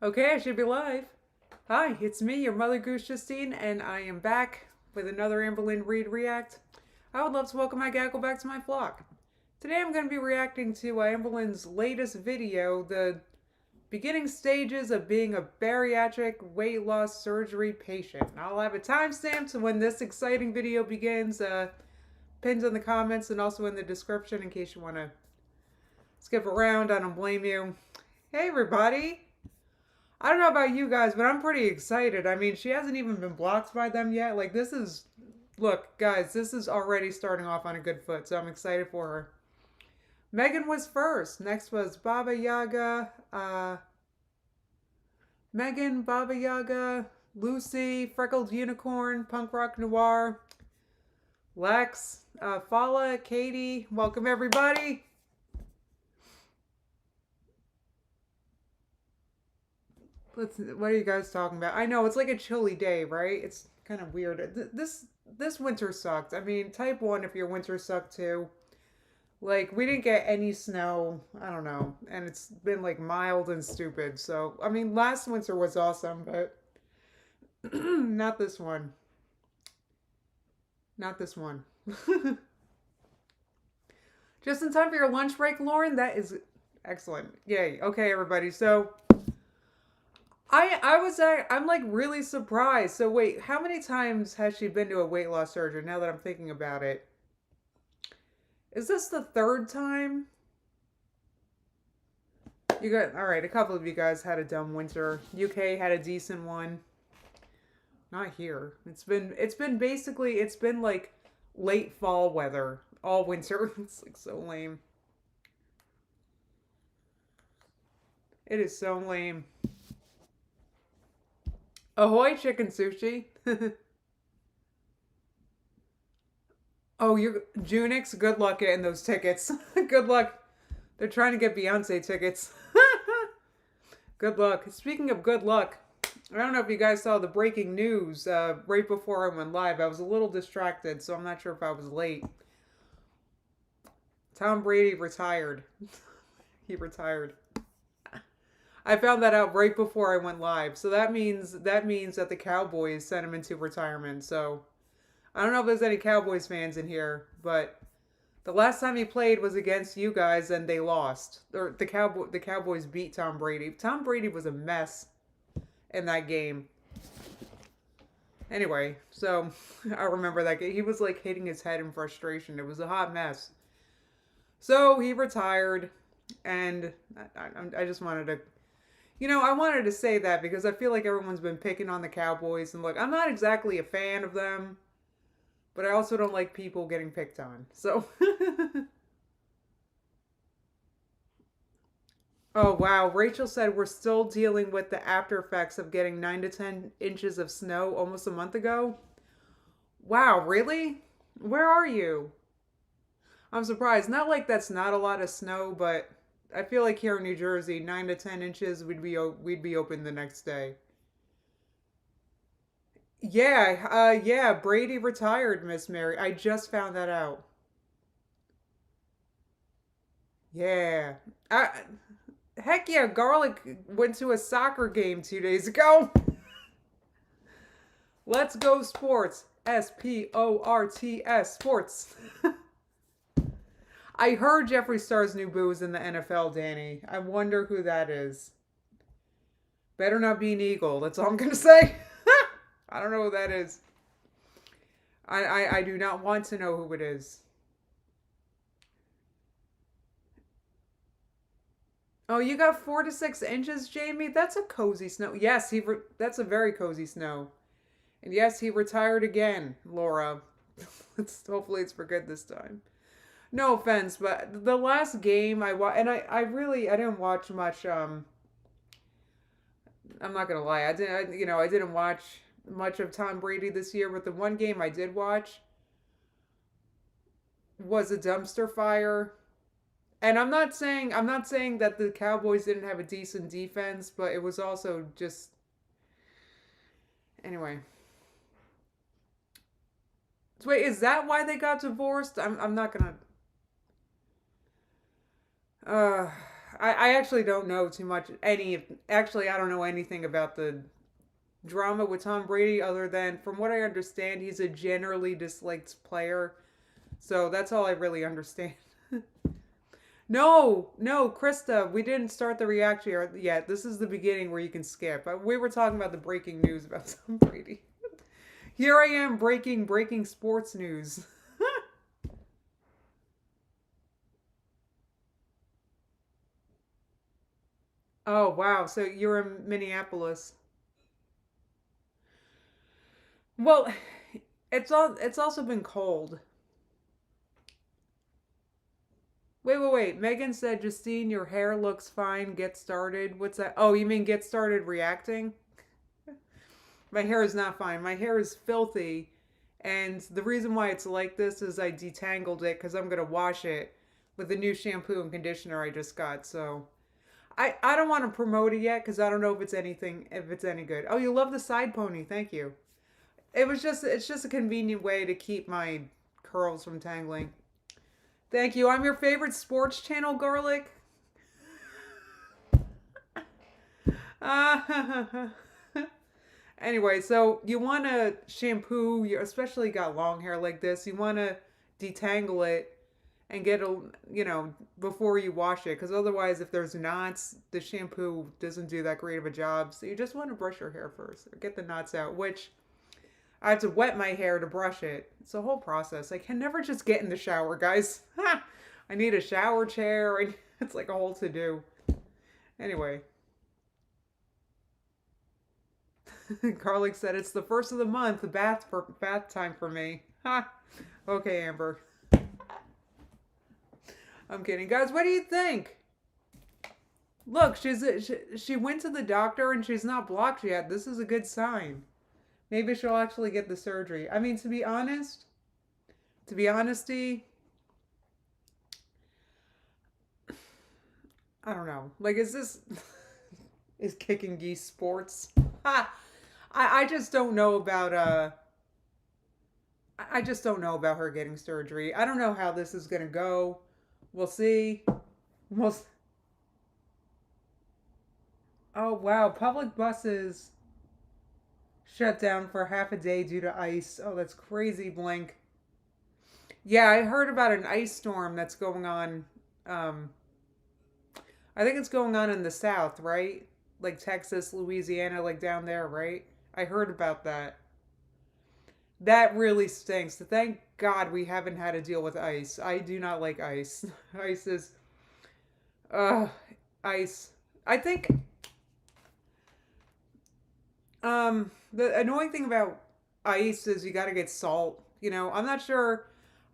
Okay, I should be live. Hi, it's me, your mother goose Justine, and I am back with another Amberlynn Reed React. I would love to welcome my gaggle back to my flock. Today I'm going to be reacting to Amberlynn's latest video, the beginning stages of being a bariatric weight loss surgery patient. And I'll have a timestamp to when this exciting video begins, pinned in the comments and also in the description in case you want to skip around. I don't blame you. Hey everybody! I don't know about you guys, but I'm pretty excited. I mean, she hasn't even been blocked by them yet. Like, this is... Look, guys, this is already starting off on a good foot, so I'm excited for her. Megan was first. Next was Baba Yaga, Megan, Baba Yaga, Lucy, Freckled Unicorn, Punk Rock Noir, Lex, Fala, Katie. Welcome, everybody. What are you guys talking about? I know, it's like a chilly day, right? It's kind of weird. This winter sucked. I mean, type 1 if your winter sucked too. Like, we didn't get any snow. I don't know. And it's been like mild and stupid. So, I mean, last winter was awesome, but not this one. Not this one. Just in time for your lunch break, Lauren? That is excellent. Yay. Okay, everybody. So... I'm like really surprised. So wait, how many times has she been to a weight loss surgery now that I'm thinking about it? Is this the third time? You got, all right, a couple of you guys had a dumb winter. UK had a decent one. Not here. It's been basically, it's been like late fall weather all winter. It's like so lame. It is so lame. Ahoy, chicken sushi. Oh, you're Junix. Good luck getting those tickets. Good luck. They're trying to get Beyonce tickets. Good luck. Speaking of good luck, I don't know if you guys saw the breaking news right before I went live. I was a little distracted, so I'm not sure if I was late. Tom Brady retired. He retired. I found that out right before I went live. So that means that the Cowboys sent him into retirement. So I don't know if there's any Cowboys fans in here, but the last time he played was against you guys and they lost. Or the Cowboys beat Tom Brady. Tom Brady was a mess in that game. I remember that game. He was like hitting his head in frustration. It was a hot mess. So he retired, and I just wanted to... I wanted to say that because I feel like everyone's been picking on the Cowboys. And look, I'm not exactly a fan of them, but I also don't like people getting picked on. So, oh wow, Rachel said we're still dealing with the after effects of getting 9 to 10 inches of snow almost a month ago. Wow, really? Where are you? I'm surprised. Not like that's not a lot of snow, but... I feel like here in New Jersey, 9 to 10 inches, we'd be open the next day. Yeah, Brady retired, Miss Mary. I just found that out. Yeah. Heck yeah, Garlic went to a soccer game 2 days ago. Let's go sports. SPORTS, sports. I heard Jeffree Star's new boo is in the NFL, Danny. I wonder who that is. Better not be an Eagle. That's all I'm going to say. I don't know who that is. I do not want to know who it is. Oh, you got 4 to 6 inches, Jamie? That's a cozy snow. Yes, that's a very cozy snow. And yes, he retired again, Laura. Hopefully it's for good this time. No offense, but the last game I watched, and I didn't watch much. I'm not gonna lie, I didn't watch much of Tom Brady this year. But the one game I did watch was a dumpster fire. And I'm not saying that the Cowboys didn't have a decent defense, but it was also just... Anyway. So wait, is that why they got divorced? I'm not gonna... I actually don't know too much. Actually, I don't know anything about the drama with Tom Brady other than, from what I understand, he's a generally disliked player. So that's all I really understand. No, no, Krista, we didn't start the reaction yet. This is the beginning where you can skip. We were talking about the breaking news about Tom Brady. Here I am breaking sports news. Oh, wow. So you're in Minneapolis. Well, it's also been cold. Wait. Megan said, Justine, your hair looks fine. Get started. What's that? Oh, you mean get started reacting? My hair is not fine. My hair is filthy. And the reason why it's like this is I detangled it because I'm going to wash it with the new shampoo and conditioner I just got. So I don't want to promote it yet because I don't know if it's any good. Oh, you love the side pony. Thank you. It's just a convenient way to keep my curls from tangling. Thank you. I'm your favorite sports channel, Garlic. Uh, anyway, so you want to shampoo, you especially got long hair like this, you want to detangle it and get before you wash it, because otherwise if there's knots, the shampoo doesn't do that great of a job. So you just want to brush your hair first, or get the knots out, which I have to wet my hair to brush it. It's a whole process. I can never just get in the shower, guys. I need a shower chair. It's like a whole to-do. Anyway. Garlic said, it's the first of the month, bath time for me. Ha! Okay, Amber. I'm kidding. Guys, what do you think? Look, she went to the doctor and she's not blocked yet. This is a good sign. Maybe she'll actually get the surgery. I mean, to be honesty, I don't know. Like, is KickingGeese sports? I just don't know about I just don't know about her getting surgery. I don't know how this is gonna go. We'll see. Oh wow, public buses shut down for half a day due to ice. Oh, that's crazy, Blink. Yeah, I heard about an ice storm that's going on. I think it's going on in the south, right? Like Texas, Louisiana, like down there, right? I heard about that. That really stinks. Thank God we haven't had to deal with ice. I do not like ice. Ice is, uh, ice. I think, the annoying thing about ice is you gotta get salt. I'm not sure.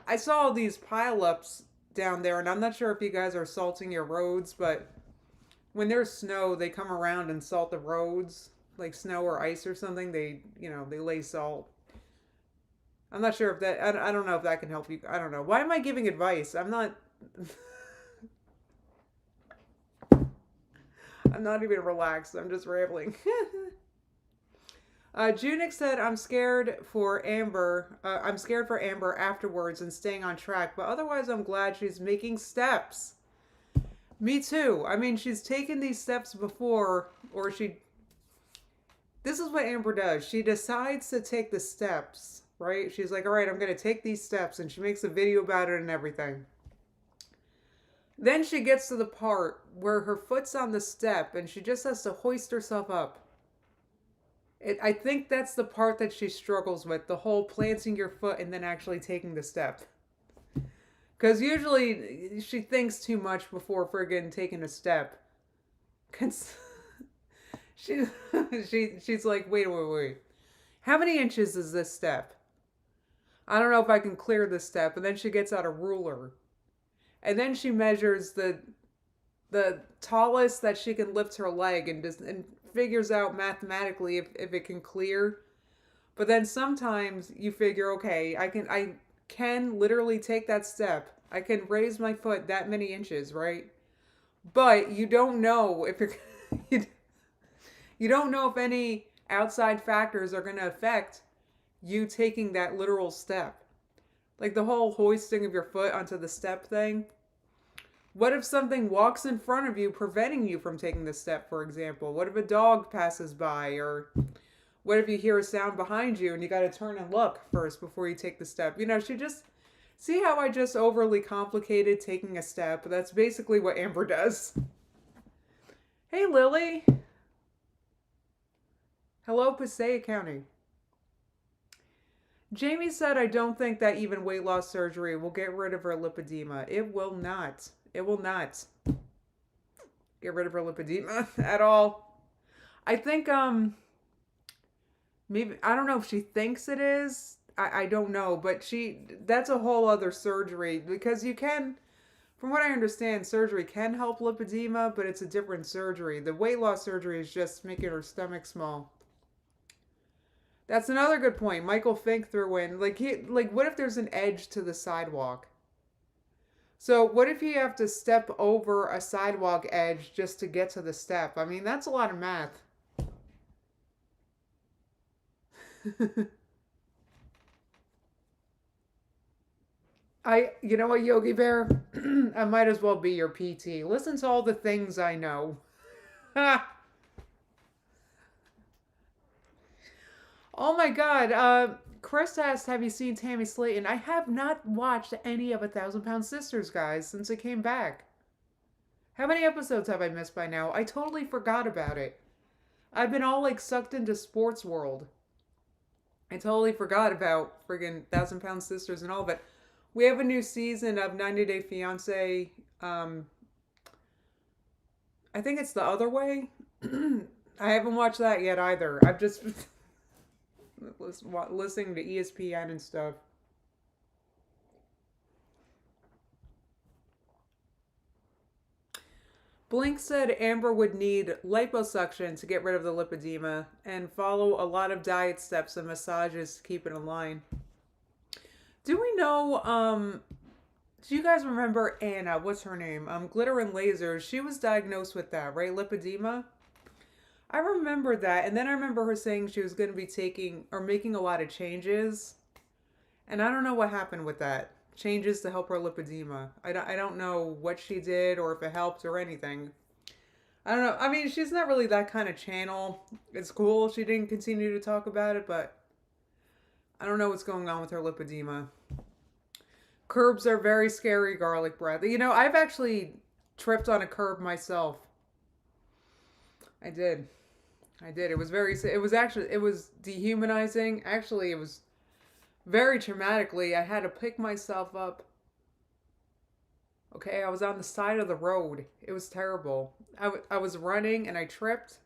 I saw all these pileups down there, and I'm not sure if you guys are salting your roads, but when there's snow, they come around and salt the roads, like snow or ice or something. They lay salt. I'm not sure if that, I don't know if that can help you. I don't know. Why am I giving advice? I'm not, I'm not even relaxed. I'm just rambling. Junik said, I'm scared for Amber. I'm scared for Amber afterwards and staying on track, but otherwise I'm glad she's making steps. Me too. I mean, she's taken these steps before, this is what Amber does. She decides to take the steps, right? She's like, all right, I'm going to take these steps, and she makes a video about it and everything. Then she gets to the part where her foot's on the step and she just has to hoist herself up. I think that's the part that she struggles with, the whole planting your foot and then actually taking the step. Because usually she thinks too much before friggin' taking a step. Cause she's like, wait. How many inches is this step? I don't know if I can clear this step. And then she gets out a ruler. And then she measures the tallest that she can lift her leg and figures out mathematically if it can clear. But then sometimes you figure, okay, I can literally take that step. I can raise my foot that many inches, right? But you don't know if you don't know if any outside factors are going to affect you taking that literal step. Like the whole hoisting of your foot onto the step thing. What if something walks in front of you, preventing you from taking the step, for example? What if a dog passes by? Or what if you hear a sound behind you and you got to turn and look first before you take the step? You know, she just, see how I just overly complicated taking a step? That's basically what Amber does. Hey, Lily. Hello, Passaic County. Jamie said, I don't think that even weight loss surgery will get rid of her lipedema. It will not. It will not get rid of her lipedema at all. I think, maybe, I don't know if she thinks it is. I don't know, but that's a whole other surgery, because you can, from what I understand, surgery can help lipedema, but it's a different surgery. The weight loss surgery is just making her stomach small. That's another good point. Michael Fink threw in, like, what if there's an edge to the sidewalk? So what if you have to step over a sidewalk edge just to get to the step? I mean, that's a lot of math. You know what, Yogi Bear? I might as well be your PT. Listen to all the things I know. Oh my God. Chris asked, have you seen Tammy Slayton? I have not watched any of 1,000 Pound Sisters, guys, since it came back. How many episodes have I missed by now? I totally forgot about it. I've been all like sucked into sports world. I totally forgot about friggin' 1,000 Pound Sisters and all of it. We have a new season of 90 Day Fiancé. I think it's The Other Way. I haven't watched that yet either. I've just listening to ESPN and stuff. Blink said Amber would need liposuction to get rid of the lipedema and follow a lot of diet steps and massages to keep it in line. Do we know, do you guys remember Anna, what's her name? Glitter and Lasers. She was diagnosed with that, right? Lipedema? I remember that. And then I remember her saying she was going to be taking or making a lot of changes. And I don't know what happened with that. Changes to help her lipedema. I don't know what she did or if it helped or anything. I don't know. I mean, she's not really that kind of channel. It's cool she didn't continue to talk about it, but I don't know what's going on with her lipedema. Curbs are very scary, garlic breath. You know, I've actually tripped on a curb myself. I did. It was it was dehumanizing. Actually, it was very traumatically. I had to pick myself up. Okay, I was on the side of the road. It was terrible. I was running and I tripped.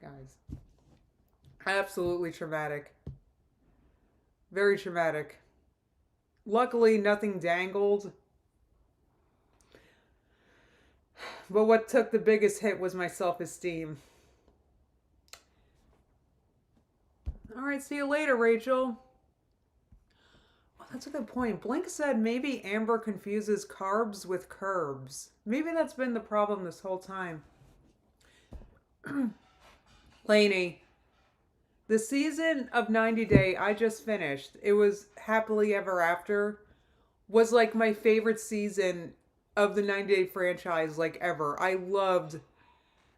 Guys. Absolutely traumatic. Very traumatic. Luckily, nothing dangled. But what took the biggest hit was my self-esteem. All right, see you later, Rachel. Oh, that's a good point. Blink said maybe Amber confuses carbs with curbs. Maybe that's been the problem this whole time. Lainey. The season of 90 Day I just finished, it was Happily Ever After, was like my favorite season of the 90 Day franchise, like ever. I loved,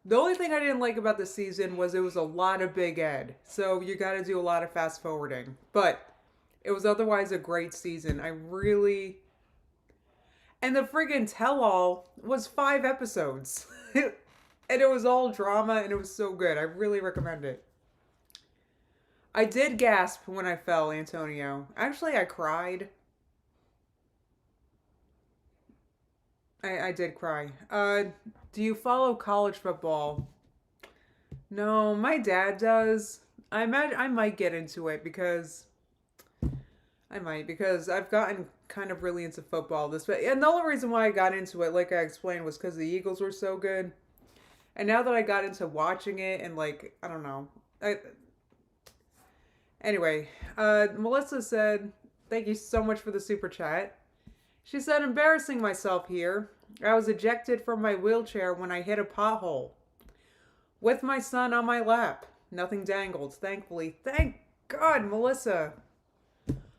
the only thing I didn't like about the season was it was a lot of Big Ed. So you got to do a lot of fast forwarding. But it was otherwise a great season. I really, and the friggin' tell-all was 5 episodes. And it was all drama and it was so good. I really recommend it. I did gasp when I fell, Antonio. Actually, I cried. I did cry. Do you follow college football? No, my dad does. I might get into it because I've gotten kind of really into football and the only reason why I got into it, like I explained, was because the Eagles were so good. And now that I got into watching it and like, I don't know. Anyway, Melissa said, thank you so much for the super chat. She said, embarrassing myself here. I was ejected from my wheelchair when I hit a pothole. With my son on my lap. Nothing dangled, thankfully. Thank God, Melissa.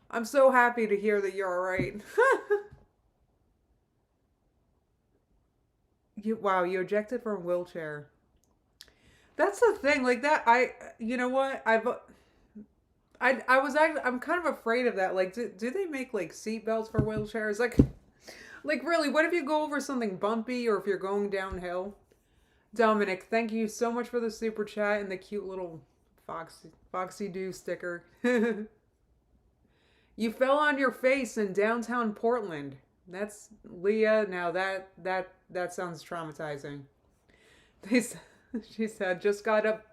I'm so happy to hear that you're alright. Wow, you ejected from a wheelchair. That's the thing. Like that, you know what? I was actually, I'm kind of afraid of that. Like, do they make like seat belts for wheelchairs? Like really, what if you go over something bumpy or if you're going downhill? Dominic, thank you so much for the super chat and the cute little Foxy Doo sticker. You fell on your face in downtown Portland. That's Leah. Now that sounds traumatizing. They, she said, just got up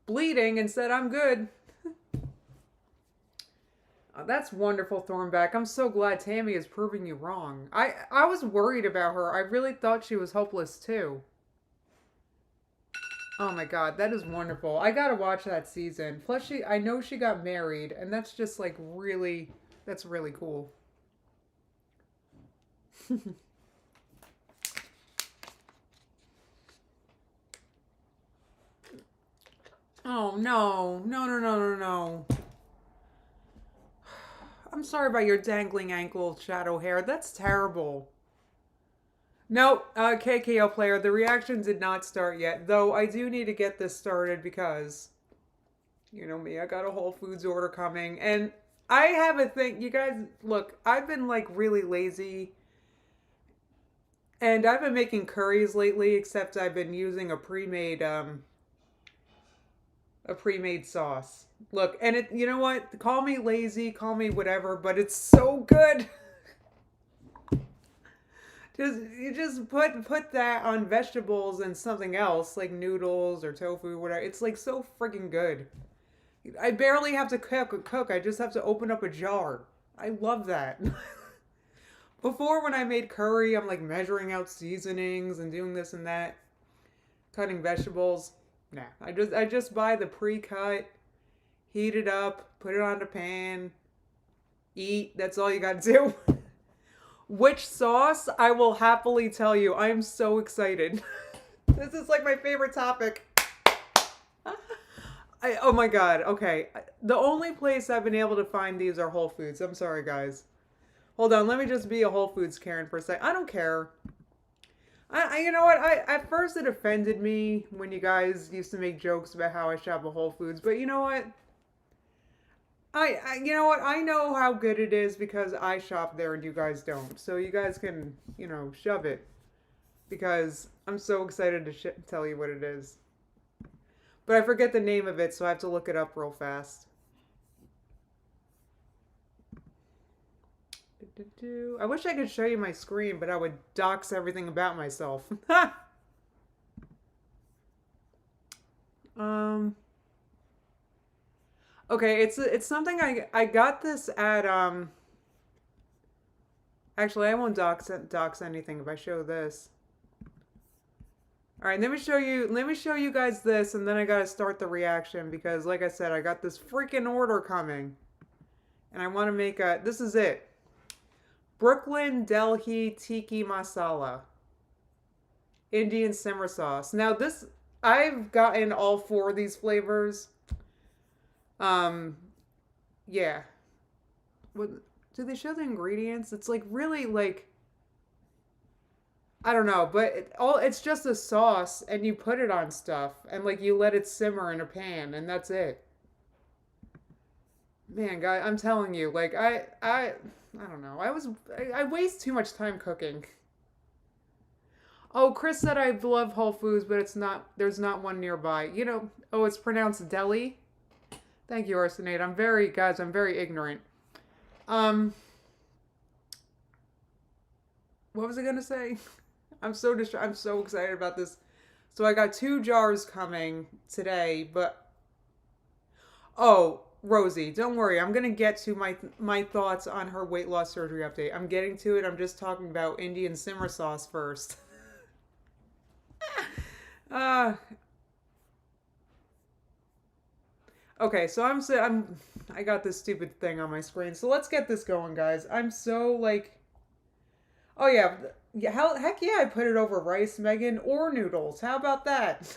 bleeding and said, I'm good. Oh, that's wonderful, Thornback. I'm so glad Tammy is proving you wrong. I was worried about her. I really thought she was hopeless too. Oh my god, that is wonderful. I gotta watch that season. Plus, I know she got married, and that's just like really, that's really cool. Oh no, no. I'm sorry about your dangling ankle shadow hair. That's terrible. No, KKO player, the reaction did not start yet. Though I do need to get this started because, you know me, I got a Whole Foods order coming. And I have a thing. You guys, look, I've been like really lazy. And I've been making curries lately, except I've been using a pre-made sauce. Look, and you know what? Call me lazy, call me whatever, but it's so good. You just put that on vegetables and something else like noodles or tofu, whatever. It's like so freaking good. I barely have to cook. I just have to open up a jar. I love that. Before, when I made curry, I'm like measuring out seasonings and doing this and that, cutting vegetables. Nah, I just buy the pre-cut, heat it up, put it on the pan, eat. That's all you got to do. Which sauce? I will happily tell you. I am so excited. This is like my favorite topic. Oh my god. Okay. The only place I've been able to find these are Whole Foods. I'm sorry, guys. Hold on. Let me just be a Whole Foods Karen for a second. I don't care. You know what? At first it offended me when you guys used to make jokes about how I shop at Whole Foods. But you know what? You know what? I know how good it is because I shop there and you guys don't. So you guys can, you know, shove it. Because I'm so excited to tell you what it is. But I forget the name of it, so I have to look it up real fast. I wish I could show you my screen, but I would dox everything about myself. Okay, it's something I got this at actually I won't dox anything if I show this. All right, let me show you guys this, and then I gotta start the reaction because, like I said, I got this freaking order coming, and I want to make this is it. Brooklyn Delhi Tiki Masala Indian simmer sauce. Now this, I've gotten all 4 of these flavors. Yeah. What do they show the ingredients? It's like really like, I don't know, but it's just a sauce and you put it on stuff and like you let it simmer in a pan and that's it. Man, guy, I'm telling you, like I don't know. I waste too much time cooking. Oh, Chris said I love Whole Foods, but there's not one nearby. You know, oh, it's pronounced deli. Thank you, Arsenate. I'm very ignorant. What was I gonna say? I'm so excited about this. So I got 2 jars coming today, but oh, Rosie, don't worry. I'm gonna get to my thoughts on her weight loss surgery update. I'm getting to it. I'm just talking about Indian simmer sauce first. Okay, so I got this stupid thing on my screen. So let's get this going, guys. I'm so like, oh yeah, heck yeah, I put it over rice, Megan, or noodles. How about that?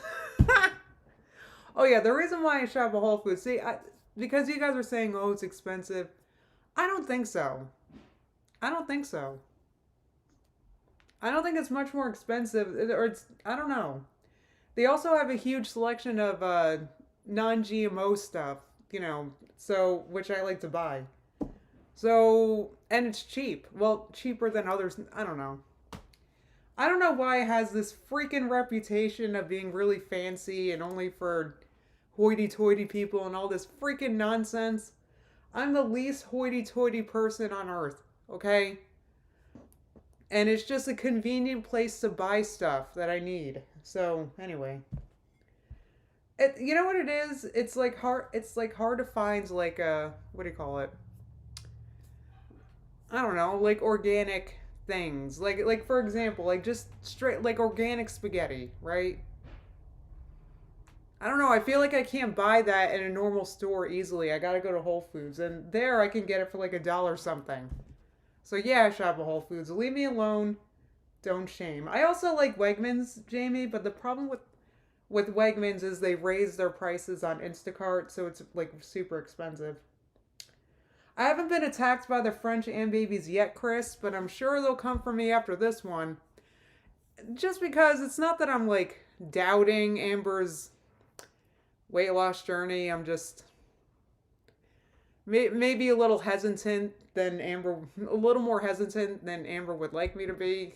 Oh yeah, the reason why I shop at Whole Foods, because you guys are saying, oh, it's expensive. I don't think so. I don't think so. I don't think it's much more expensive, or it's, I don't know. They also have a huge selection of non-GMO stuff, so which I like to buy. So, and it's cheap. Well, cheaper than others. I don't know. I don't know why it has this freaking reputation of being really fancy and only for hoity-toity people and all this freaking nonsense. I'm the least hoity-toity person on earth, okay? And it's just a convenient place to buy stuff that I need. So, anyway. You know what it is? It's like hard to find like a, what do you call it? I don't know, like organic things. Like for example, like just straight like organic spaghetti, right? I don't know, I feel like I can't buy that in a normal store easily. I gotta go to Whole Foods, and there I can get it for like $1 something. So yeah, I shop at Whole Foods. Leave me alone. Don't shame. I also like Wegmans, Jamie, but the problem with Wegmans is they raise their prices on Instacart, so it's like super expensive. I haven't been attacked by the French and babies yet, Chris, but I'm sure they'll come for me after this one. Just because it's not that I'm like doubting Amber's weight loss journey. I'm just maybe a little hesitant than Amber, a little more hesitant than Amber would like me to be.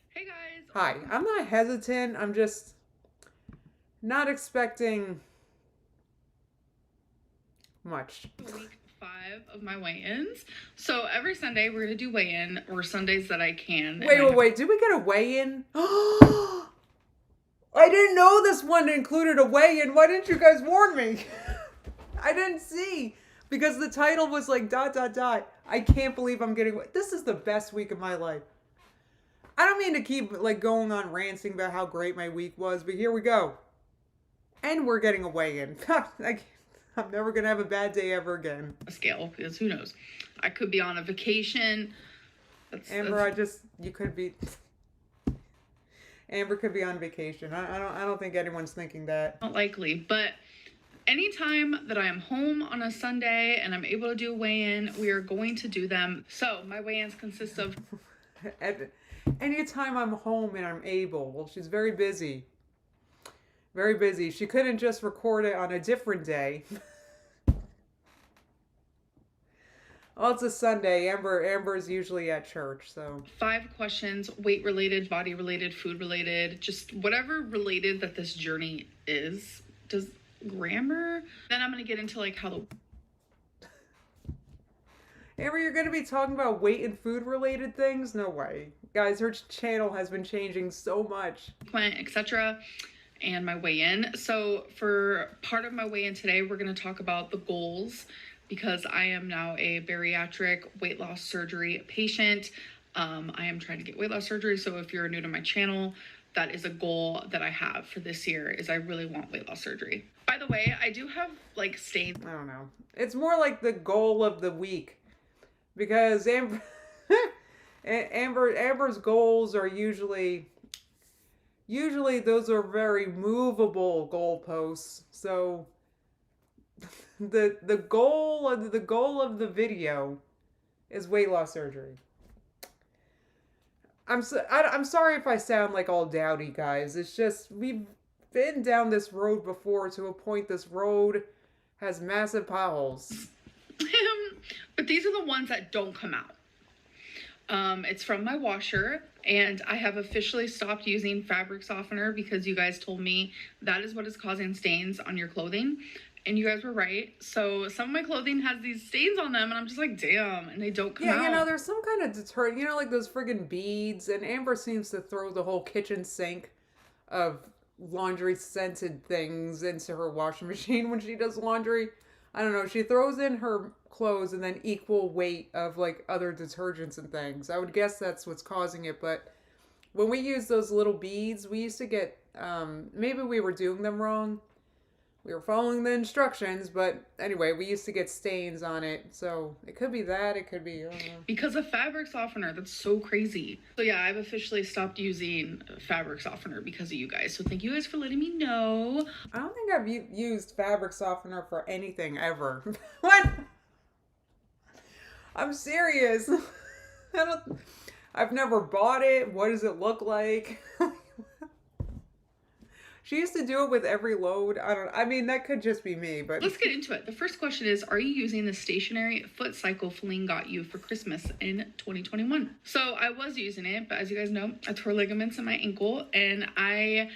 Hey guys. Hi, I'm not hesitant. I'm just not expecting much. Week 5 of my weigh-ins. So every Sunday we're gonna do weigh-in, or Sundays that I can. Wait. Did we get a weigh-in? I didn't know this one included a weigh-in. Why didn't you guys warn me? I didn't see. Because the title was like ... I can't believe I'm getting... This is the best week of my life. I don't mean to keep like going on ranting about how great my week was, but here we go. And we're getting a weigh-in. I'm never going to have a bad day ever again. A scale, because who knows? I could be on a vacation. Amber, you could be... Amber could be on vacation. I don't think anyone's thinking that. Not likely, but anytime that I am home on a Sunday and I'm able to do a weigh-in, we are going to do them. So my weigh-ins consist of... Anytime I'm home and I'm able. Well, she's very busy. Very busy. She couldn't just record it on a different day. Well, it's a Sunday. Amber's usually at church, so. 5 questions, weight related, body related, food related, just whatever related that this journey is. Does grammar? Then I'm going to get into like how the... Amber, you're going to be talking about weight and food related things? No way. Guys, her channel has been changing so much. Etc. And my weigh-in. So for part of my weigh-in today, we're going to talk about the goals, because I am now a bariatric weight loss surgery patient. I am trying to get weight loss surgery. So if you're new to my channel, that is a goal that I have for this year, is I really want weight loss surgery. By the way, I do have like stains. I don't know. It's more like the goal of the week, because Amber's goals are usually those are very movable goalposts. So the goal of the video is weight loss surgery. I'm sorry if I sound like all dowdy, guys. It's just we've been down this road before to a point. This road has massive potholes. But these are the ones that don't come out. It's from my washer, and I have officially stopped using fabric softener because you guys told me that is what is causing stains on your clothing. And you guys were right. So some of my clothing has these stains on them, and I'm just like, damn, and they don't come out. Yeah, there's some kind of deterrent, like those friggin' beads, and Amber seems to throw the whole kitchen sink of laundry scented things into her washing machine when she does laundry. I don't know, she throws in her clothes and then equal weight of like other detergents and things. I would guess that's what's causing it, but when we use those little beads, we used to get, maybe we were doing them wrong. We were following the instructions, but anyway, we used to get stains on it. So it could be that, it could be, I don't know. Because of fabric softener, that's so crazy. So yeah, I've officially stopped using fabric softener because of you guys. So thank you guys for letting me know. I don't think I've used fabric softener for anything ever. What? I'm serious. I've never bought it. What does it look like? She used to do it with every load. I mean, that could just be me, but let's get into it. The first question is, are you using the stationary foot cycle Feline got you for Christmas in 2021? So I was using it, but as you guys know, I tore ligaments in my ankle and I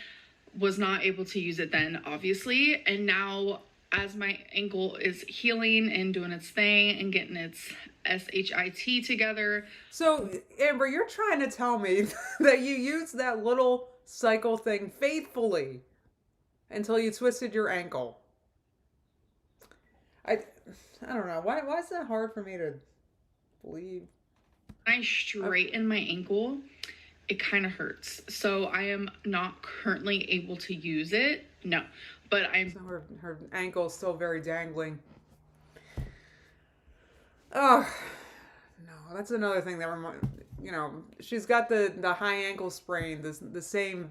was not able to use it then, obviously. And now as my ankle is healing and doing its thing and getting its SHIT together. So, Amber, you're trying to tell me that you used that little cycle thing faithfully until you twisted your ankle. I don't know. Why is that hard for me to believe? When I straighten my ankle, it kind of hurts. So I am not currently able to use it. No, but I'm... So her ankle is still very dangling. Oh, no, that's another thing that reminds, she's got the high ankle sprain, the same,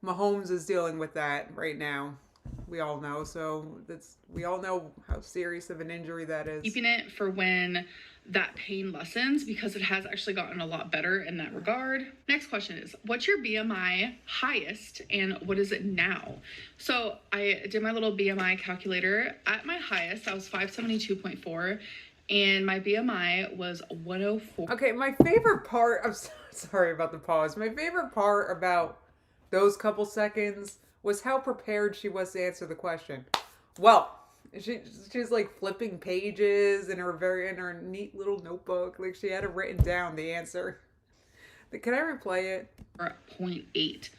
Mahomes is dealing with that right now. We all know. So we all know how serious of an injury that is. Keeping it for when that pain lessens, because it has actually gotten a lot better in that regard. Next question is, what's your BMI highest and what is it now? So I did my little BMI calculator. At my highest, I was 572.4 and my BMI was 104. Okay, my favorite part, I'm sorry about the pause. My favorite part about those couple seconds was how prepared she was to answer the question. Well, she's like flipping pages in her neat little notebook. Like she had it written down, the answer. Can I replay it? 0.8.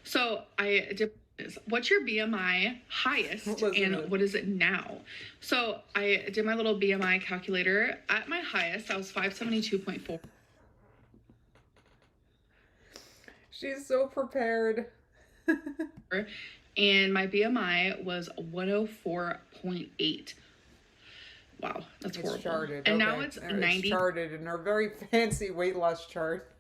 So I did. What's your BMI highest and what is it now? So I did my little BMI calculator. At my highest, I was 572.4. She's so prepared. And my BMI was 104.8. Wow, that's horrible. It's charted. And okay. now it's 90. It's charted in her very fancy weight loss chart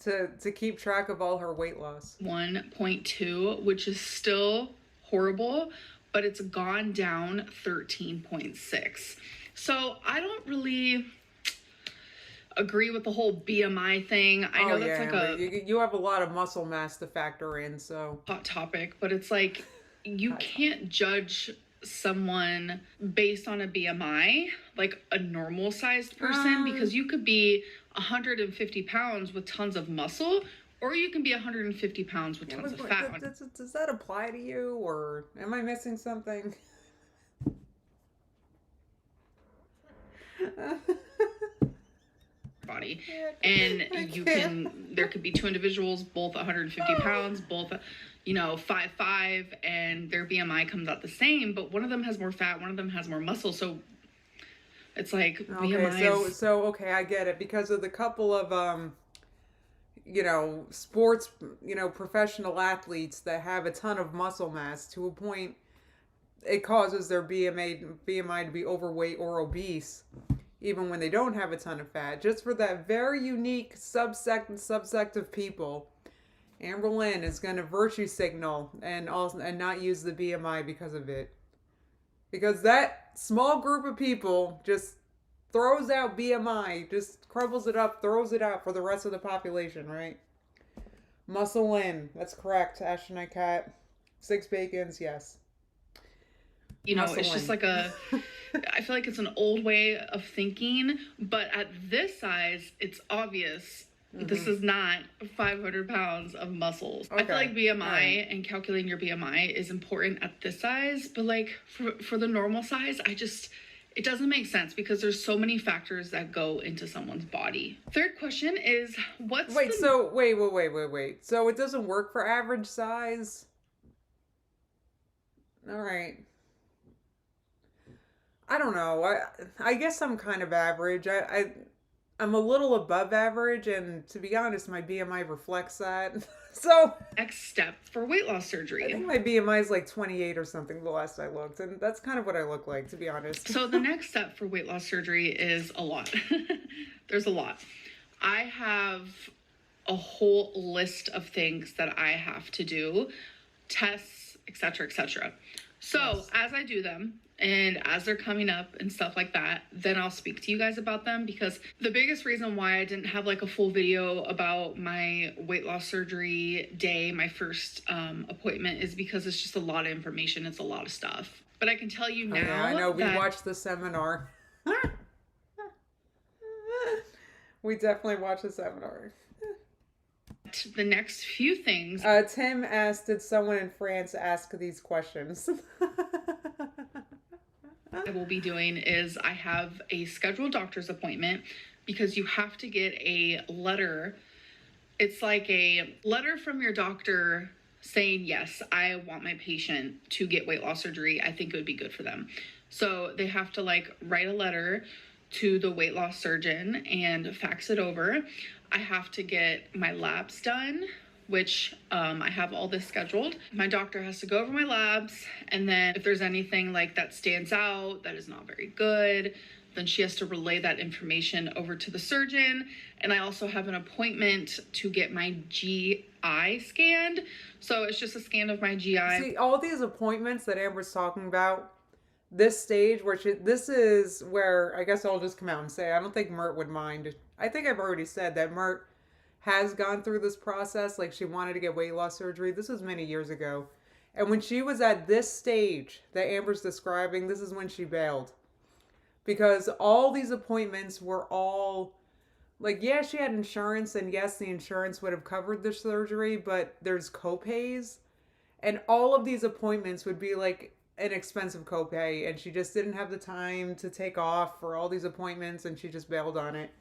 to keep track of all her weight loss. 1.2, which is still horrible, but it's gone down 13.6. So I don't really agree with the whole BMI thing. I know that's like you have a lot of muscle mass to factor in, so hot topic, but it's like you can't judge someone based on a BMI, like a normal sized person, because you could be 150 pounds with tons of muscle, or you can be 150 pounds with tons of fat. Does that apply to you, or am I missing something? Body, and there could be two individuals, both 150 pounds, both 5'5", and their BMI comes out the same, but one of them has more fat, one of them has more muscle, so it's like BMI so okay, I get it, because of the couple of sports, professional athletes that have a ton of muscle mass to a point it causes their BMI to be overweight or obese, even when they don't have a ton of fat. Just for that very unique subsect of people, Amber Lynn is going to virtue signal and not use the BMI because of it. Because that small group of people just throws out BMI, just crumbles it up, throws it out for the rest of the population, right? Muscle Lynn, that's correct. Ashton and Cat, 6 bacons, yes. It's just like I feel like it's an old way of thinking, but at this size, it's obvious. Mm-hmm. This is not 500 pounds of muscles. Okay. I feel like BMI and calculating your BMI is important at this size, but like for the normal size, it doesn't make sense because there's so many factors that go into someone's body. Third question is, wait. So it doesn't work for average size? All right. I don't know. I guess I'm kind of average. I'm a little above average, and to be honest, my BMI reflects that. So next step for weight loss surgery. I think my BMI is like 28 or something the last I looked, and that's kind of what I look like, to be honest. So the next step for weight loss surgery is a lot. There's a lot. I have a whole list of things that I have to do, tests, etc., etc. So Yes. as I do them and as they're coming up and stuff like that, then I'll speak to you guys about them, because the biggest reason why I didn't have like a full video about my weight loss surgery day, my first appointment, is because it's just a lot of information. It's a lot of stuff. But I can tell you now. Oh, yeah, I know. We watched the seminar. We definitely watched the seminar. The next few things. Tim asked, did someone in France ask these questions? I will be doing is I have a scheduled doctor's appointment, because you have to get a letter. It's like a letter from your doctor saying, yes, I want my patient to get weight loss surgery. I think it would be good for them. So they have to like write a letter to the weight loss surgeon and fax it over. I have to get my labs done, which I have all this scheduled. My doctor has to go over my labs, and then if there's anything like that stands out that is not very good, then she has to relay that information over to the surgeon. And I also have an appointment to get my GI scanned. So it's just a scan of my GI. See, all these appointments that Amber's talking about, this stage where this is where I guess I'll just come out and say I don't think Mert would mind. I think I've already said that Mert has gone through this process. Like, she wanted to get weight loss surgery. This was many years ago. And when she was at this stage that Amber's describing, this is when she bailed. Because all these appointments were all, like, yeah, she had insurance, and yes, the insurance would have covered the surgery, but there's copays. And all of these appointments would be like an expensive copay, and she just didn't have the time to take off for all these appointments, and she just bailed on it.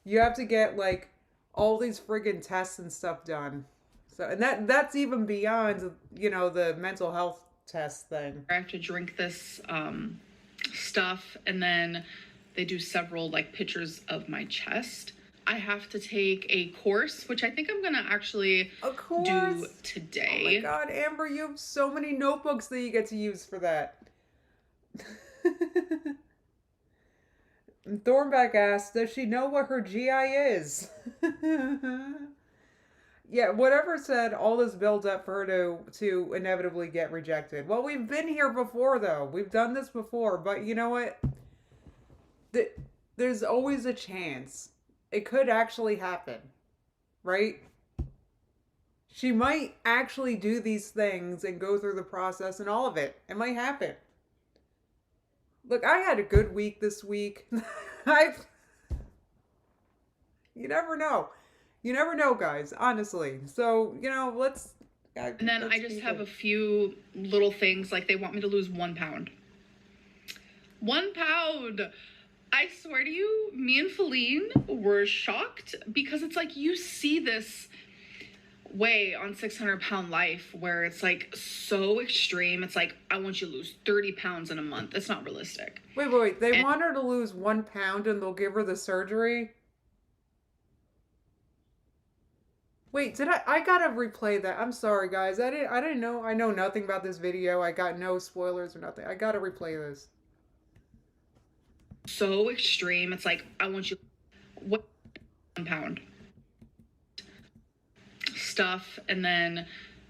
You have to get like all these friggin' tests and stuff done. So, and that's even beyond, you know, the mental health test thing. I have to drink this stuff, and then they do several like pictures of my chest. I have to take a course, which I think I'm gonna actually do today. Oh my god, Amber, you have so many notebooks that you get to use for that. Thornback asked, does she know what her GI is? Yeah, whatever said, all this builds up for her to inevitably get rejected. Well, we've been here before, though. We've done this before, but you know what? There's always a chance. It could actually happen, right? She might actually do these things and go through the process, and all of it. It might happen. Look, I had a good week this week. You never know. You never know, guys, honestly. So, you know, let's... And then I just have a few little things, like they want me to lose 1 pound. 1 pound! I swear to you, me and Feline were shocked, because it's like you see this way on 600 Pound Life where it's like so extreme. It's like, I want you to lose 30 pounds in a month. It's not realistic. Wait. They want her to lose 1 pound and they'll give her the surgery? Wait, I gotta replay that. I'm sorry, guys. I didn't know. I know nothing about this video. I got no spoilers or nothing. I gotta replay this. So extreme. It's like, I want you 1 pound stuff, and then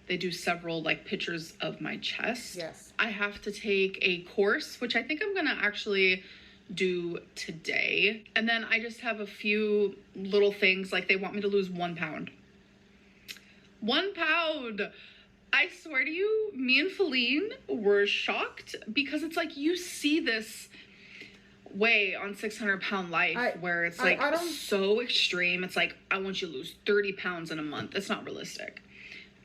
they do several like pictures of my chest. Yes. I have to take a course, which I think I'm gonna actually do today. And then I just have a few little things, like they want me to lose 1 pound. 1 pound! I swear to you, me and Feline were shocked, because it's like you see this way on 600 Pound Life where it's like so extreme. It's like, I want you to lose 30 pounds in a month. It's not realistic.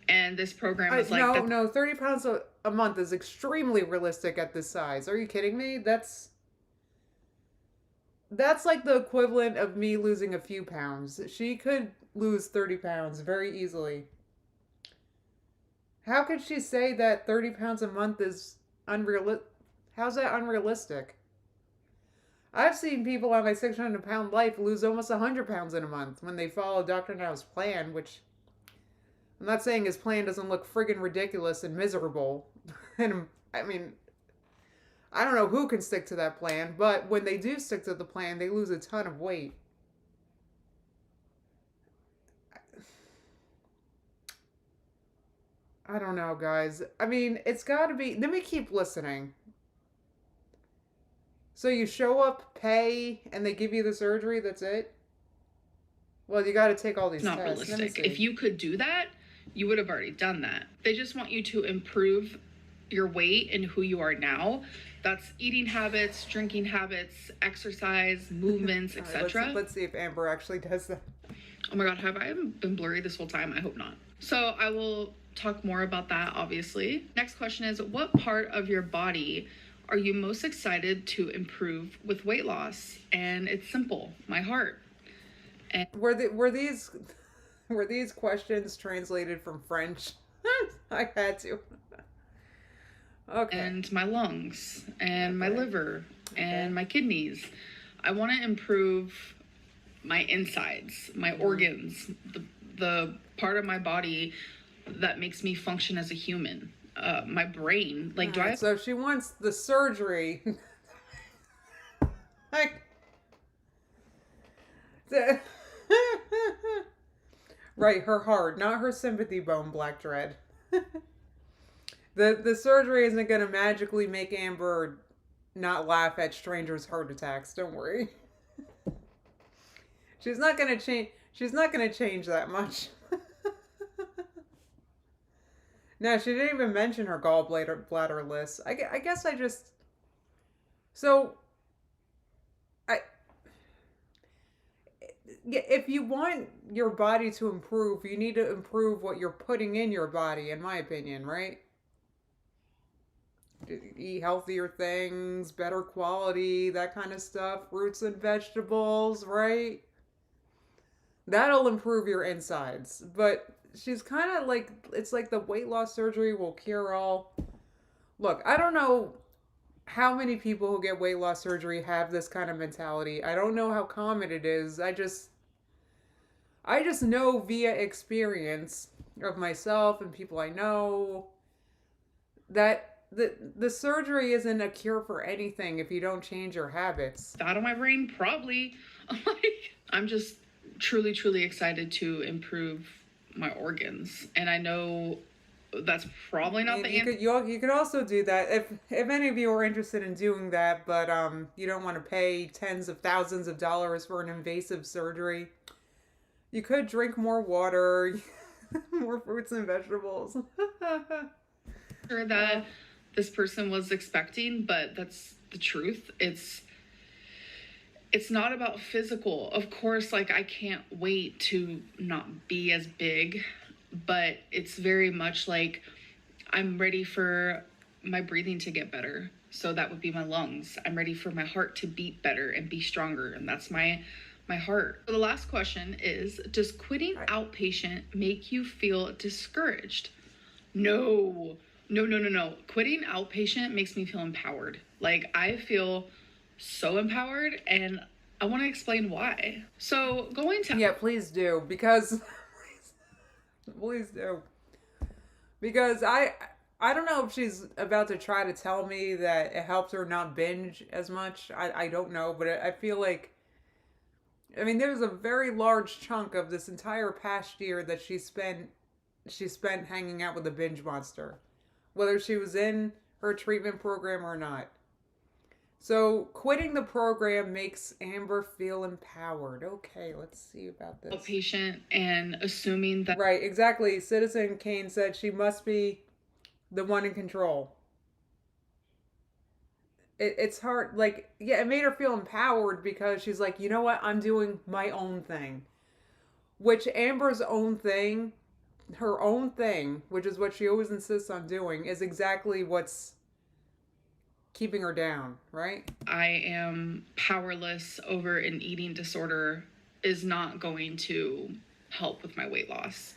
And this program is like... No, 30 pounds a month is extremely realistic at this size. Are you kidding me? That's like the equivalent of me losing a few pounds. She could lose 30 pounds very easily. How could she say that 30 pounds a month is unrealistic? How's that unrealistic? I've seen people on my 600 Pound Life lose almost 100 pounds in a month when they follow Dr. Now's plan, which I'm not saying his plan doesn't look friggin' ridiculous and miserable. And I mean, I don't know who can stick to that plan, but when they do stick to the plan, they lose a ton of weight. I don't know, guys. I mean, it's got to be. Let me keep listening. So you show up, pay, and they give you the surgery. That's it. Well, you got to take all It's these not tests. Let me realistic. see. If you could do that, you would have already done that. They just want you to improve your weight and who you are now. That's eating habits, drinking habits, exercise, movements, All right, etc. let's see if Amber actually does that. Oh my god, have I been blurry this whole time? I hope not. So I will talk more about that, obviously. Next question is, what part of your body are you most excited to improve with weight loss? And it's simple, my heart. And were these questions translated from French? I had to. Okay. And my lungs and my liver and my kidneys. I want to improve my insides, my organs, the part of my body that makes me function as a human. My brain, like, do I have... So she wants the surgery. Right, her heart, not her sympathy bone, Black Dread. The surgery isn't going to magically make Amber not laugh at strangers' heart attacks. Don't worry. She's not going to change. She's not going to change that much. No, she didn't even mention her gallbladder list. I guess I just... So, if you want your body to improve, you need to improve what you're putting in your body, in my opinion, right? Eat healthier things, better quality, that kind of stuff. Fruits and vegetables, right? That'll improve your insides. But she's kind of like, it's like the weight loss surgery will cure all. Look, I don't know how many people who get weight loss surgery have this kind of mentality. I don't know how common it is. I just know via experience of myself and people I know that the surgery isn't a cure for anything if you don't change your habits. Out of my brain, probably. I'm just truly, truly excited to improve my organs. And I know that's probably not the answer. You could also do that if any of you are interested in doing that, but you don't want to pay tens of thousands of dollars for an invasive surgery. You could drink more water, more fruits and vegetables. Sure that this person was expecting, but that's the truth. It's not about physical. Of course, like, I can't wait to not be as big, but it's very much like I'm ready for my breathing to get better. So that would be my lungs. I'm ready for my heart to beat better and be stronger. And that's my heart. So the last question is, does quitting outpatient make you feel discouraged? No. Quitting outpatient makes me feel empowered. Like, I feel so empowered, and I want to explain why. So going to... Yeah, please do, because... please do. Because I don't know if she's about to try to tell me that it helps her not binge as much. I don't know, but I feel like... I mean, there's a very large chunk of this entire past year that she spent hanging out with a binge monster. Whether she was in her treatment program or not. So, quitting the program makes Amber feel empowered. Okay, let's see about this. Patient and assuming that... Right, exactly. Citizen Kane said she must be the one in control. It's hard. Like, yeah, it made her feel empowered because she's like, you know what? I'm doing my own thing. Which Amber's own thing, her own thing, which is what she always insists on doing, is exactly what's keeping her down, right? I am powerless over an eating disorder is not going to help with my weight loss.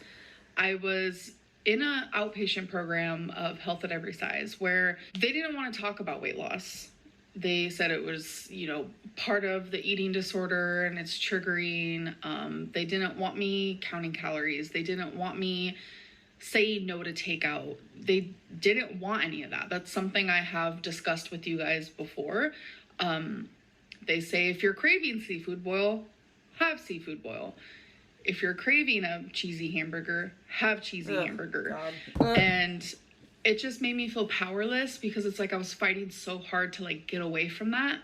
I was in an outpatient program of Health at Every Size where they didn't want to talk about weight loss. They said it was, part of the eating disorder and it's triggering. They didn't want me counting calories. They didn't want me saying no to takeout. They didn't want any of that. That's something I have discussed with you guys before. They say if you're craving seafood boil, have seafood boil. if you're craving a cheesy hamburger, have cheesy Ugh, hamburger. God. And it just made me feel powerless because it's like I was fighting so hard to like get away from that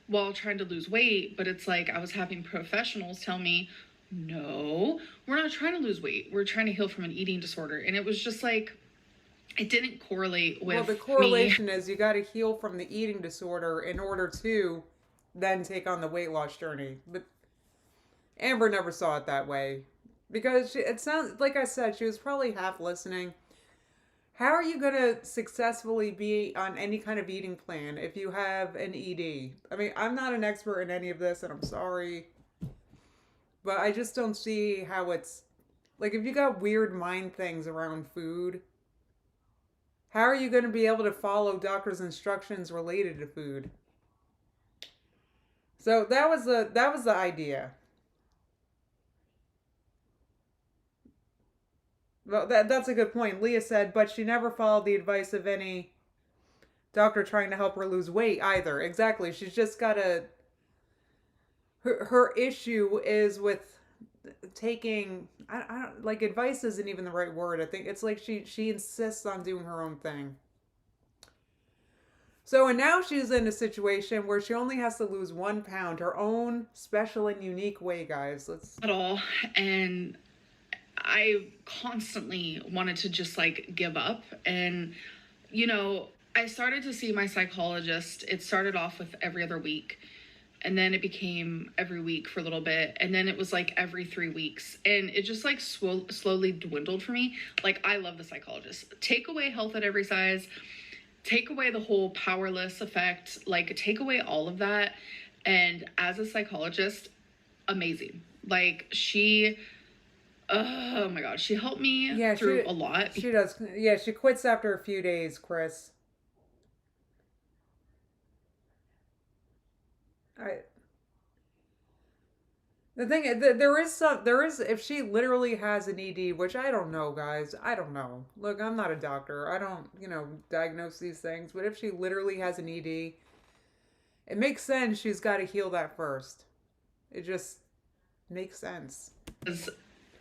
while trying to lose weight. But it's like I was having professionals tell me, no, we're not trying to lose weight. We're trying to heal from an eating disorder. And it was just like, it didn't correlate with Well, the correlation is you got to heal from the eating disorder in order to then take on the weight loss journey. But Amber never saw it that way because it sounds like I said she was probably half listening. How are you going to successfully be on any kind of eating plan if you have an ED? I mean, I'm not an expert in any of this, and I'm sorry, but I just don't see how it's like if you got weird mind things around food. How are you going to be able to follow doctor's instructions related to food? So that was the idea. Well, that's a good point. Leah said, but she never followed the advice of any doctor trying to help her lose weight either. Exactly. She's just got to. Her issue is with taking. I don't like advice isn't even the right word. I think it's like she insists on doing her own thing. So, and now she's in a situation where she only has to lose 1 pound, her own special and unique way, guys. Let's at all. And I constantly wanted to just like give up. And, you know, I started to see my psychologist. It started off with every other week. And then it became every week for a little bit. And then it was like every 3 weeks. And it just like slowly dwindled for me. Like, I love the psychologist. Take away health at every size. Take away the whole powerless effect. Like, take away all of that. And as a psychologist, amazing. Like, she... oh my God, she helped me through a lot. She does. Yeah, she quits after a few days, Chris. The thing is, there is, if she literally has an ED, which I don't know, guys. I don't know. Look, I'm not a doctor. I don't, diagnose these things. But if she literally has an ED, it makes sense she's got to heal that first. It just makes sense.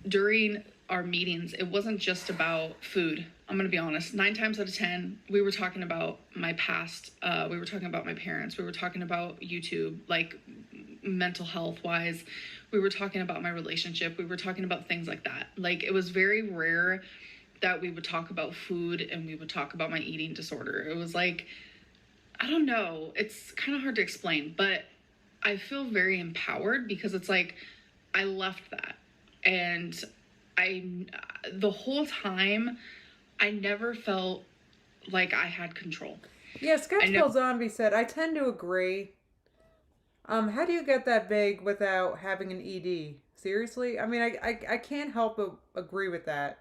During our meetings, it wasn't just about food. I'm going to be honest. 9 times out of 10, we were talking about my past. We were talking about my parents. We were talking about YouTube, like mental health wise. We were talking about my relationship. We were talking about things like that. Like, it was very rare that we would talk about food and we would talk about my eating disorder. It was like, I don't know. It's kind of hard to explain, but I feel very empowered because it's like I left that. And the whole time, I never felt like I had control. Yeah, Sketchball Zombie said, I tend to agree. How do you get that big without having an ED? Seriously? I mean, I can't help but agree with that.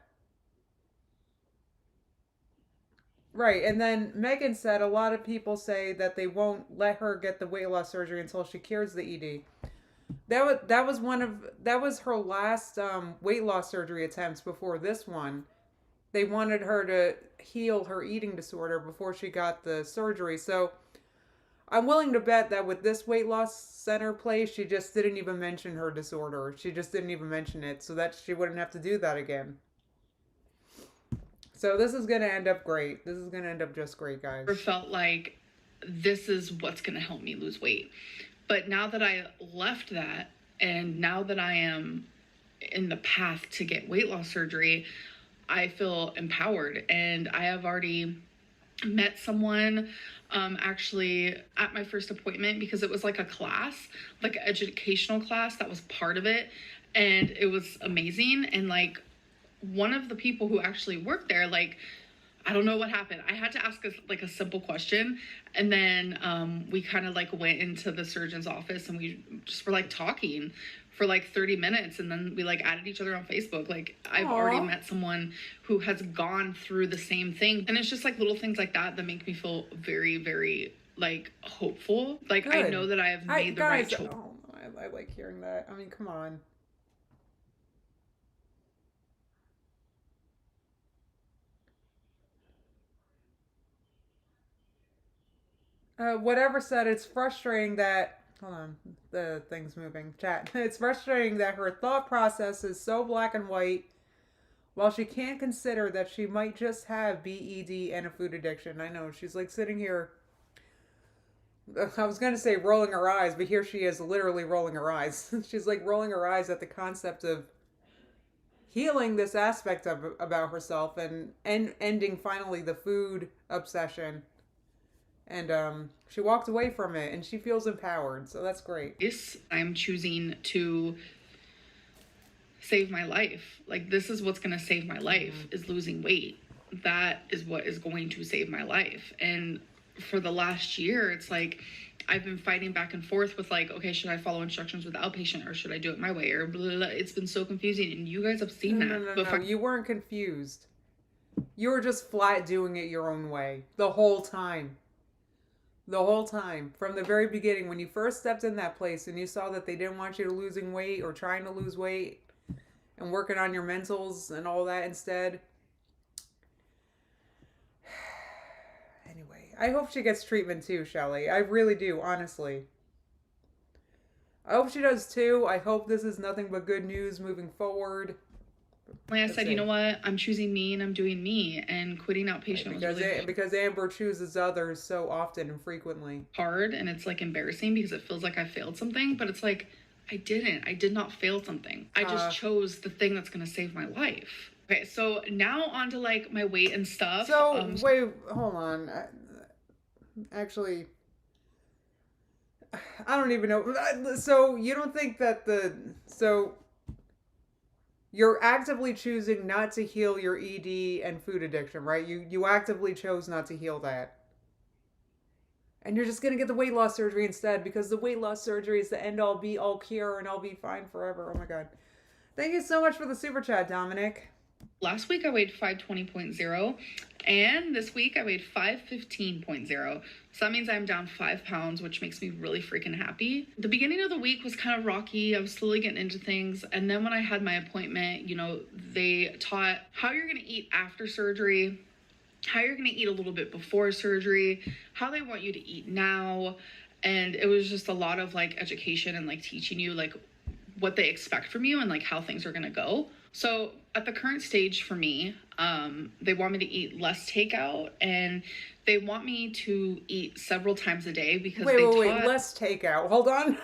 Right, and then Megan said a lot of people say that they won't let her get the weight loss surgery until she cures the ED. That was her last weight loss surgery attempts before this one. They wanted her to heal her eating disorder before she got the surgery. So I'm willing to bet that with this weight loss center place, she just didn't even mention her disorder. She just didn't even mention it so that she wouldn't have to do that again. So this is going to end up great. This is going to end up just great, guys. I felt like this is what's going to help me lose weight. But now that I left that, and now that I am in the path to get weight loss surgery, I feel empowered. And I have already met someone actually at my first appointment, because it was like a class, like an educational class that was part of it. And it was amazing. And like, one of the people who actually worked there, like, I don't know what happened. I had to ask a simple question. And then we kind of like went into the surgeon's office and we just were like talking for like 30 minutes. And then we like added each other on Facebook. Like, I've already met someone who has gone through the same thing. And it's just like little things like that that make me feel very, very like hopeful. Like, good. I know that I have made the right choice. Oh, I like hearing that. I mean, come on. Whatever said, it's frustrating that Hold on. The thing's moving. Chat. It's frustrating that her thought process is so black and white while she can't consider that she might just have BED and a food addiction. I know. She's like sitting here. I was going to say rolling her eyes, but here she is literally rolling her eyes. She's like rolling her eyes at the concept of healing this aspect of about herself and ending finally the food obsession. And she walked away from it and she feels empowered. So that's great. Yes, I'm choosing to save my life. Like, this is what's going to save my life, is losing weight. That is what is going to save my life. And for the last year, it's like I've been fighting back and forth with like, okay, should I follow instructions with the outpatient or should I do it my way, or blah, blah, blah. It's been so confusing, and you guys have seen that. No. You weren't confused. You were just flat doing it your own way the whole time. The whole time. From the very beginning, when you first stepped in that place and you saw that they didn't want you to losing weight or trying to lose weight and working on your mentals and all that instead. Anyway, I hope she gets treatment too, Shelly. I really do, honestly. I hope she does too. I hope this is nothing but good news moving forward. Like I said, you know what? I'm choosing me and I'm doing me, and quitting outpatient was really because Amber chooses others so often and frequently. Hard, and it's like embarrassing because it feels like I failed something, but it's like I didn't. I did not fail something. I just chose the thing that's going to save my life. Okay, so now on to like my weight and stuff. So wait, hold on. Actually, I don't even know. So you don't think that you're actively choosing not to heal your ED and food addiction, right? You actively chose not to heal that. And you're just going to get the weight loss surgery instead because the weight loss surgery is the end all be all cure and I'll be fine forever. Oh my God. Thank you so much for the super chat, Dominic. Last week I weighed 520.0 and this week I weighed 515.0. So that means I'm down 5 pounds, which makes me really freaking happy. The beginning of the week was kind of rocky. I was slowly getting into things. And then when I had my appointment, you know, they taught how you're going to eat after surgery, how you're going to eat a little bit before surgery, how they want you to eat now. And it was just a lot of like education and like teaching you like what they expect from you and like how things are going to go. So at the current stage for me, they want me to eat less takeout and they want me to eat several times a day because wait, less takeout. Hold on.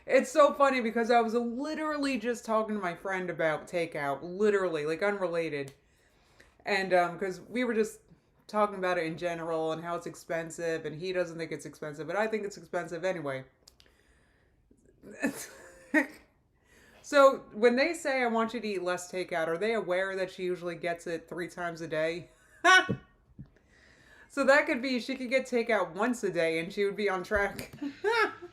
It's so funny because I was literally just talking to my friend about takeout, literally, like unrelated. And because we were just talking about it in general and how it's expensive and he doesn't think it's expensive, but I think it's expensive anyway. So when they say I want you to eat less takeout, are they aware that she usually gets it 3 times a day? So that could be, she could get takeout once a day and she would be on track.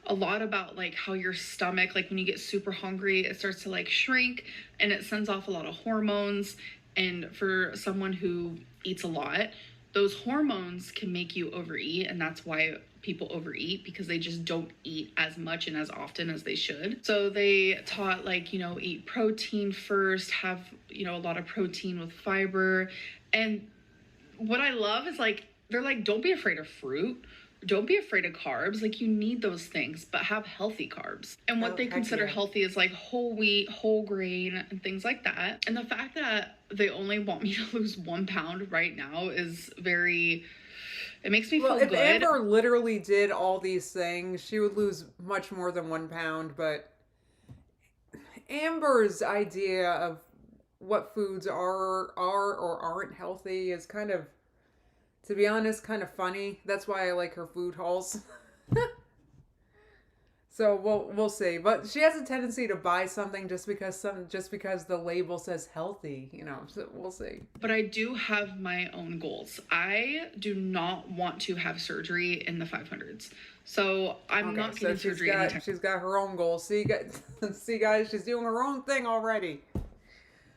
A lot about like how your stomach, like when you get super hungry, it starts to like shrink and it sends off a lot of hormones. And for someone who eats a lot, those hormones can make you overeat. And that's why people overeat, because they just don't eat as much and as often as they should. So they taught like, you know, eat protein first, have, you know, a lot of protein with fiber. And what I love is like, they're like, don't be afraid of fruit. Don't be afraid of carbs. Like, you need those things, but have healthy carbs. And what they consider healthy is like whole wheat, whole grain, and things like that. And the fact that they only want me to lose 1 pound right now is very, it makes me feel good. Well, if Amber literally did all these things, she would lose much more than 1 pound. But Amber's idea of what foods are or aren't healthy is kind of, to be honest, kind of funny. That's why I like her food hauls. So we'll see. But she has a tendency to buy something just because the label says healthy, you know. So we'll see. But I do have my own goals. I do not want to have surgery in the 500s. So I'm not getting surgery anytime. She's got her own goals. See guys, she's doing her own thing already.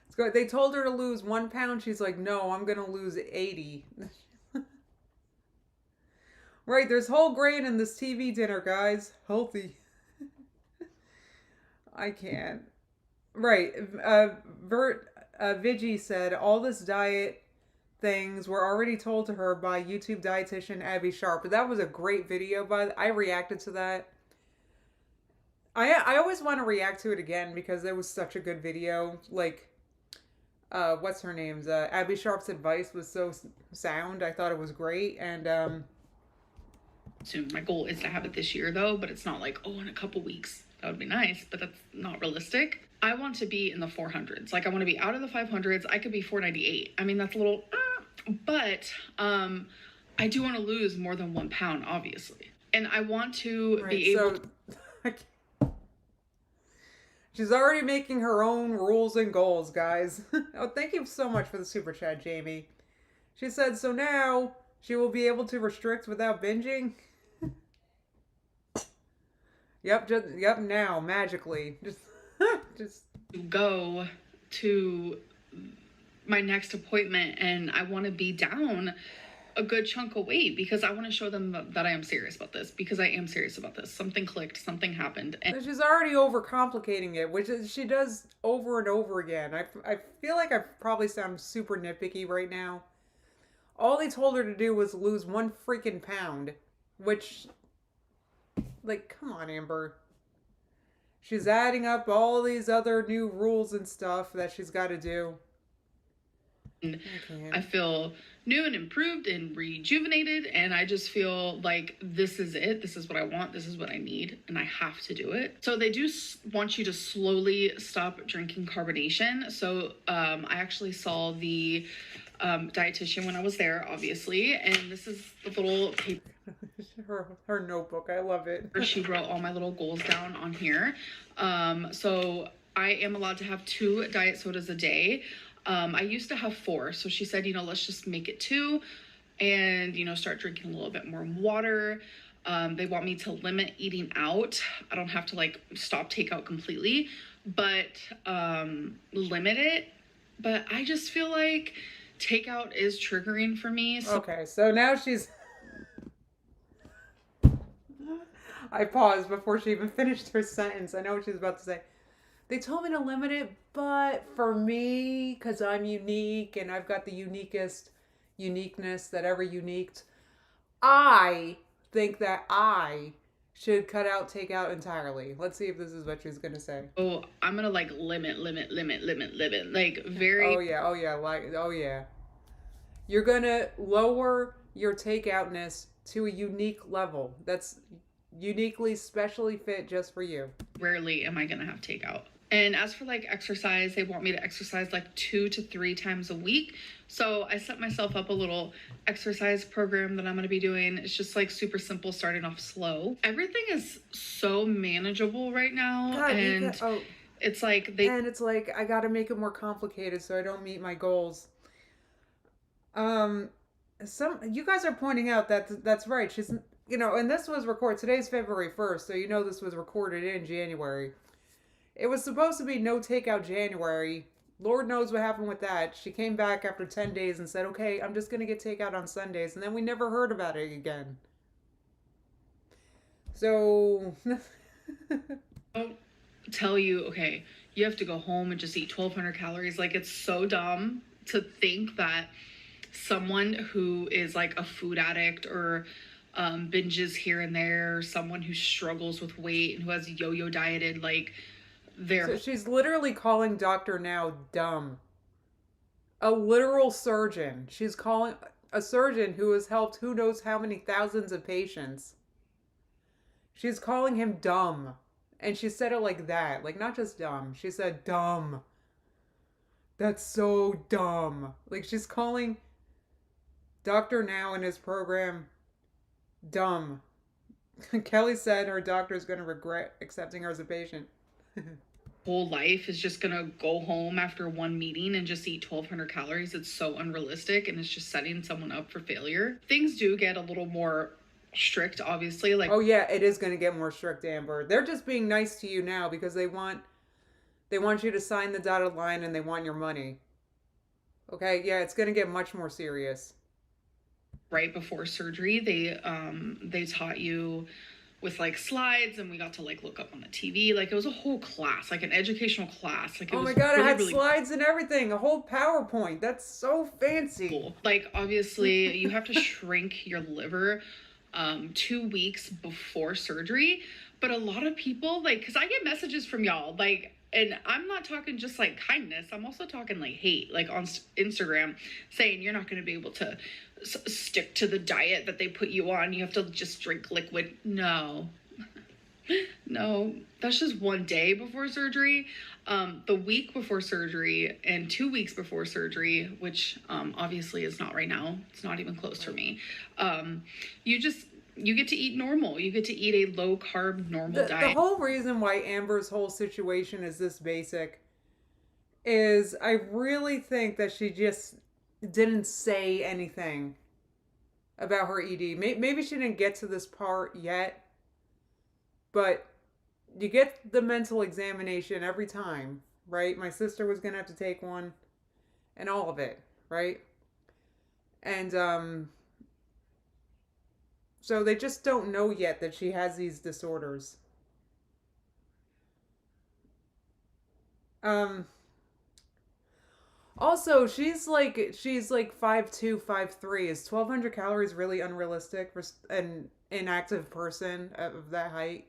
It's good. They told her to lose 1 pound. She's like, no, I'm gonna lose 80. Right, there's whole grain in this TV dinner, guys. Healthy. I can't. Right. Vigi said all this diet things were already told to her by YouTube dietitian Abby Sharp. But that was a great video. I reacted to that. I always want to react to it again because it was such a good video. Like, what's her name's? Abby Sharp's advice was so sound. I thought it was great, and Soon. My goal is to have it this year though, but it's not like, oh, in a couple weeks. That would be nice, but that's not realistic. I want to be in the 400s. Like I want to be out of the 500s. I could be 498. I mean, that's a little, but I do want to lose more than 1 pound, obviously. And I want to be able to. She's already making her own rules and goals, guys. Oh, thank you so much for the super chat, Jamie. She said, so now she will be able to restrict without binging. Yep, now, magically. Just go to my next appointment, and I want to be down a good chunk of weight because I want to show them that I am serious about this, because I am serious about this. Something clicked, something happened. And she's already overcomplicating it, which she does over and over again. I feel like I probably sound super nitpicky right now. All they told her to do was lose 1 freaking pound, which, like, come on, Amber. She's adding up all these other new rules and stuff that she's got to do. I feel new and improved and rejuvenated, and I just feel like this is it. This is what I want. This is what I need, and I have to do it. So they do want you to slowly stop drinking carbonation. So I actually saw the dietitian when I was there, obviously, and this is the little paper. her notebook. I love it. She wrote all my little goals down on here. So I am allowed to have 2 diet sodas a day. I used to have 4. So she said, let's just make it 2 and, start drinking a little bit more water. They want me to limit eating out. I don't have to like stop takeout completely, but limit it. But I just feel like takeout is triggering for me. So okay, so now she's... I paused before she even finished her sentence. I know what she was about to say. They told me to limit it, but for me, because I'm unique and I've got the uniqueness that ever uniqued, I think that I should cut out takeout entirely. Let's see if this is what she's going to say. Oh, I'm going to like limit. Like very... Oh yeah. You're going to lower your takeoutness to a unique level. That's uniquely, specially fit just for you. Rarely am I going to have takeout. And as for like exercise, they want me to exercise like 2 to 3 times a week. So I set myself up a little exercise program that I'm going to be doing. It's just like super simple, starting off slow. Everything is so manageable right now. God, it's like I got to make it more complicated so I don't meet my goals. You guys are pointing out that that's right. She's, and this was recorded. Today's February 1st, so this was recorded in January. It was supposed to be no takeout January. Lord knows what happened with that. She came back after 10 days and said, okay, I'm just going to get takeout on Sundays. And then we never heard about it again. So... I'll tell you, okay, you have to go home and just eat 1,200 calories. Like, it's so dumb to think that someone who is like a food addict or binges here and there, someone who struggles with weight and who has yo-yo dieted, like... So she's literally calling Dr. Now dumb. A literal surgeon. She's calling a surgeon who has helped who knows how many thousands of patients. She's calling him dumb. And she said it like that. Like, not just dumb. She said dumb. That's so dumb. Like, she's calling Dr. Now in his program dumb. Kelly said her doctor's going to regret accepting her as a patient. Whole life is just gonna go home after one meeting and just eat 1,200 calories. It's so unrealistic, and it's just setting someone up for failure. Things do get a little more strict, obviously. Like, oh yeah, it is gonna get more strict, Amber. They're just being nice to you now because they want you to sign the dotted line and they want your money. Okay, yeah, it's gonna get much more serious. Right before surgery, they taught you with like slides, and we got to like look up on the TV. Like, it was a whole class, like an educational class. Like, it oh was my God, really, I had really slides and everything, a whole PowerPoint. That's so fancy. Cool. Like, obviously, you have to shrink your liver 2 weeks before surgery, But a lot of people, like, because I get messages from y'all, like, and I'm not talking just like kindness, I'm also talking like hate, like on Instagram, saying you're not going to be able to stick to the diet that they put you on. You have to just drink liquid. No, no, that's just one day before surgery. The week before surgery and 2 weeks before surgery, which obviously is not right now. It's not even close for me. You get to eat normal. You get to eat a low carb normal diet. The whole reason why Amber's whole situation is this basic is I really think that she just didn't say anything about her ED. Maybe she didn't get to this part yet, but you get the mental examination every time, right? My sister was going to have to take one and all of it, right? And so they just don't know yet that she has these disorders. Also, she's like 5'2", 5'3". Is 1,200 calories really unrealistic for an inactive person of that height?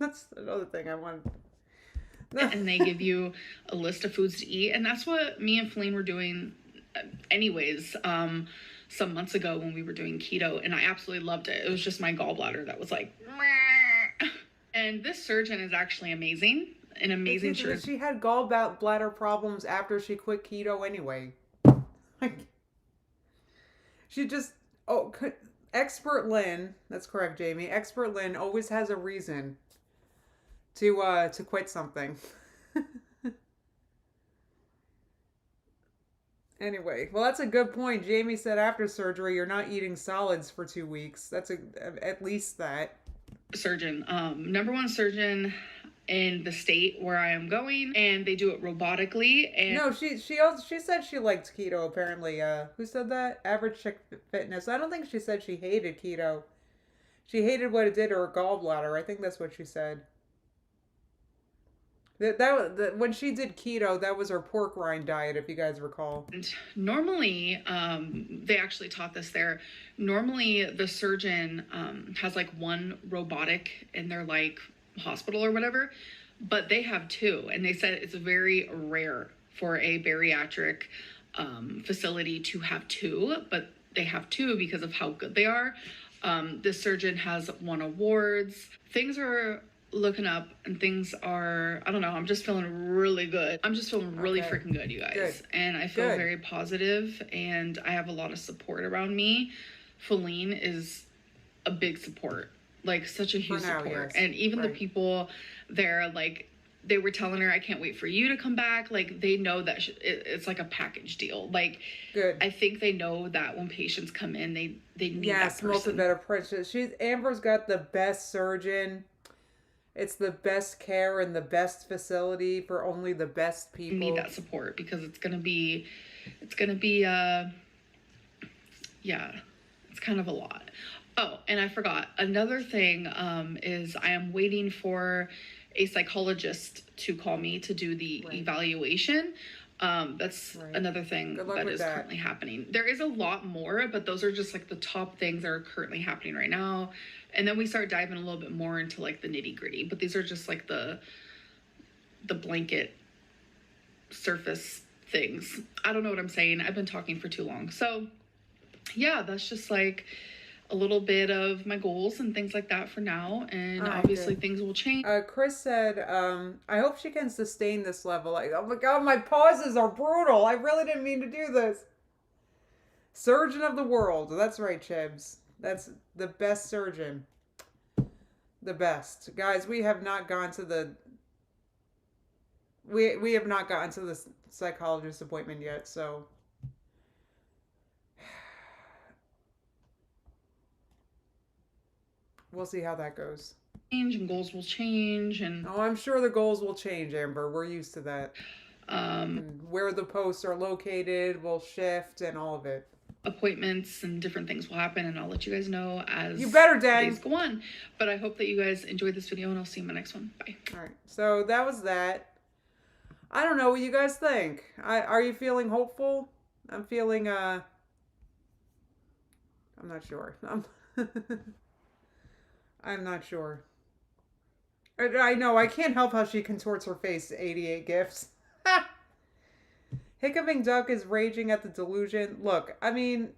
That's another thing I want. And they give you a list of foods to eat, and that's what me and Feline were doing anyways, some months ago when we were doing keto, and I absolutely loved it. It was just my gallbladder that was like, meh. And this surgeon is actually amazing. An amazing surgeon. She had gallbladder problems after she quit keto anyway. She just, Expert Lynn, that's correct, Jamie. Expert Lynn always has a reason to quit something. Anyway, well, that's a good point. Jamie said after surgery, you're not eating solids for 2 weeks. That's at least that. Surgeon, number one surgeon in the state where I am going, and they do it robotically. And no, she said she liked keto. Apparently, who said that? Average Chick Fitness. I don't think she said she hated keto. She hated what it did to her gallbladder. I think that's what she said. When she did keto, that was her pork rind diet, if you guys recall. And normally, they actually taught this there. Normally, the surgeon has like one robotic in their like hospital or whatever, but they have two, and they said it's very rare for a bariatric facility to have two, but they have two because of how good they are. This surgeon has won awards. Things are looking up, and things are, I don't know, I'm just feeling really good. I'm just feeling really freaking good, you guys. Good. And I feel very positive, and I have a lot of support around me. Feline is a big support, like such a huge support. Yes. And even the people there, like, they were telling her, I can't wait for you to come back. Like, they know that it's like a package deal. Like, good. I think they know that when patients come in, they need that person. Yes, better approach. Amber's got the best surgeon. It's the best care and the best facility for only the best people. You need that support because it's gonna be, yeah, it's kind of a lot. Oh, and I forgot another thing. Is I am waiting for a psychologist to call me to do the evaluation. That's another thing that is currently happening. There is a lot more, but those are just like the top things that are currently happening right now. And then we start diving a little bit more into like the nitty gritty, but these are just like the blanket surface things. I don't know what I'm saying. I've been talking for too long. So yeah, that's just like a little bit of my goals and things like that for now. And obviously things will change. Chris said, I hope she can sustain this level. Like, oh my God, my pauses are brutal. I really didn't mean to do this. Surgeon of the world. That's right, Chibs. That's the best surgeon. The best. Guys, we have not gone to the we have not gotten to the psychologist appointment yet, so we'll see how that goes. Change and goals will change, and I'm sure the goals will change, Amber. We're used to that. And where the posts are located will shift and all of it. Appointments and different things will happen, and I'll let you guys know as days go on. But I hope that you guys enjoyed this video, and I'll see you in my next one. Bye. All right, so that was that. I don't know what you guys think. Are you feeling hopeful? I'm feeling I'm not sure. I'm not sure. I know, I can't help how she contorts her face to 88 gifts. Hiccuping Duck is raging at the delusion. Look, I mean,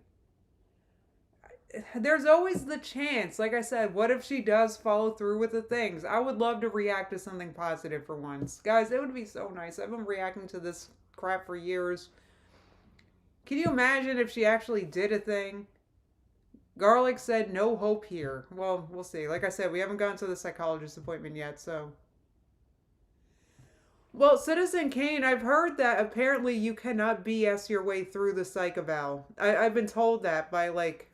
there's always the chance. Like I said, what if she does follow through with the things? I would love to react to something positive for once. Guys, it would be so nice. I've been reacting to this crap for years. Can you imagine if she actually did a thing? Garlic said no hope here. Well, we'll see. Like I said, we haven't gone to the psychologist appointment yet, so. Well, Citizen Kane, I've heard that apparently you cannot BS your way through the psych eval. I've been told that by, like,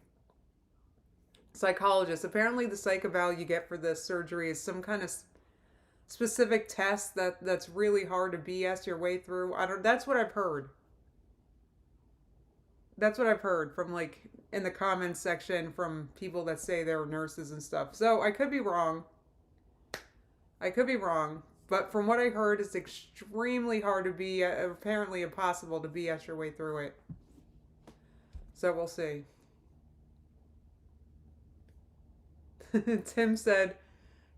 psychologists. Apparently the psych eval you get for this surgery is some kind of specific test that's really hard to BS your way through. That's what I've heard. That's what I've heard from, like, in the comments section from people that say they're nurses and stuff. So I could be wrong. I could be wrong. But from what I heard, it's extremely hard to be, apparently impossible to BS your way through it. So we'll see. Tim said,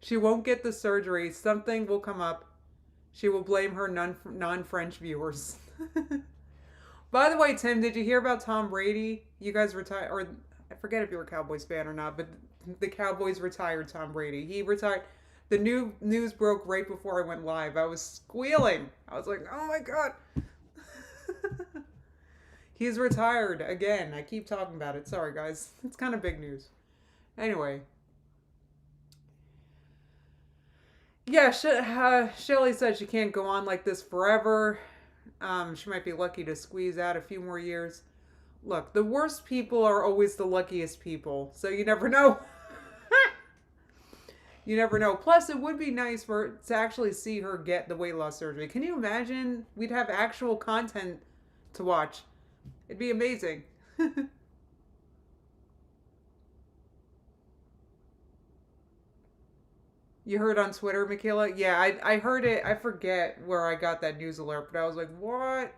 she won't get the surgery. Something will come up. She will blame her non-French viewers. By the way, Tim, did you hear about Tom Brady? You guys retired, or I forget if you're a Cowboys fan or not, but the Cowboys retired Tom Brady. He retired. The new news broke right before I went live. I was squealing. I was like, oh my God. He's retired again. I keep talking about it. Sorry, guys. It's kind of big news. Anyway. Yeah, Shelly said she can't go on like this forever. She might be lucky to squeeze out a few more years. Look, the worst people are always the luckiest people. So you never know. You never know. Plus, it would be nice to actually see her get the weight loss surgery. Can you imagine? We'd have actual content to watch. It'd be amazing. You heard on Twitter, Michaela? Yeah, I heard it. I forget where I got that news alert, but I was like, what?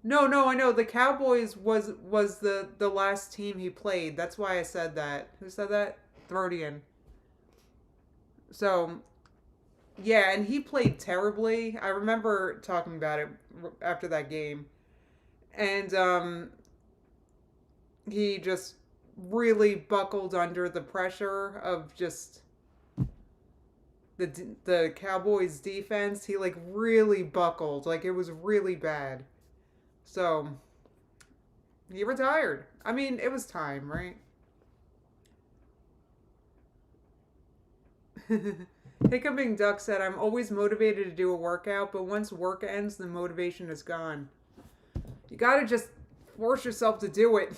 No, I know. The Cowboys was the last team he played. That's why I said that. Who said that? Throdian. So, yeah, and he played terribly. I remember talking about it after that game. And he just really buckled under the pressure of just the Cowboys defense. He like really buckled. Like it was really bad. So, he retired. I mean, it was time, right? Hiccuping Duck said, I'm always motivated to do a workout, but once work ends, the motivation is gone. You gotta just force yourself to do it.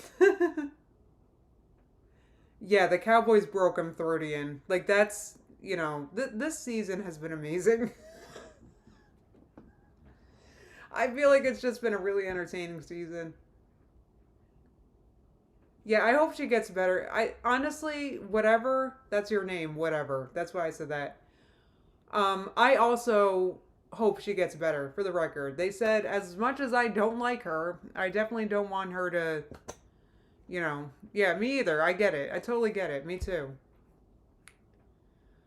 Yeah, the Cowboys broke him 30 in. Like, that's, you know, this season has been amazing. I feel like it's just been a really entertaining season. Yeah, I hope she gets better. I honestly, whatever, that's your name, whatever. That's why I said that. I also hope she gets better, for the record. They said, as much as I don't like her, I definitely don't want her to, you know, yeah, me either. I get it. I totally get it. Me too.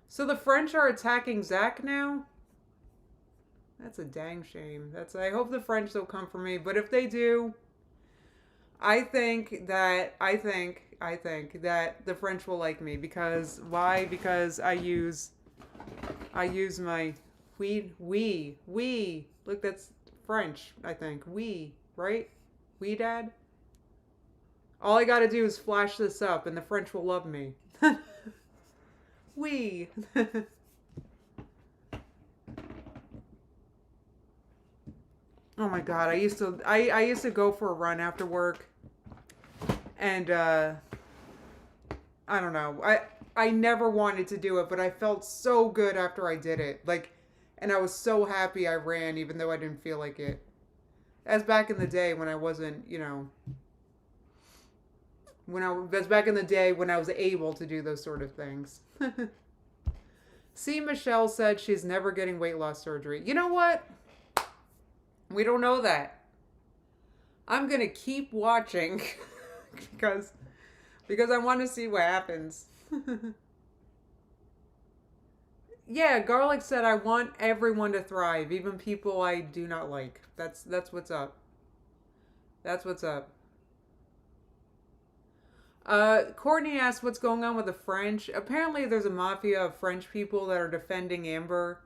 So the French are attacking Zach now? That's a dang shame. I hope the French don't come for me, but if they do, I think that the French will like me because why? Because I use my we. Look, that's French, I think. We, right? We, Dad? All I gotta do is flash this up and the French will love me. We. Oh my God, I used to go for a run after work and I don't know. I never wanted to do it, but I felt so good after I did it. Like, and I was so happy I ran even though I didn't feel like it. As back in the day when I wasn't, you know, that's back in the day when I was able to do those sort of things. See, Michelle said she's never getting weight loss surgery. You know what? We don't know that. I'm going to keep watching because I want to see what happens. Yeah, Garlic said I want everyone to thrive, even people I do not like. That's what's up. That's what's up. Courtney asked what's going on with the French. Apparently, there's a mafia of French people that are defending Amber.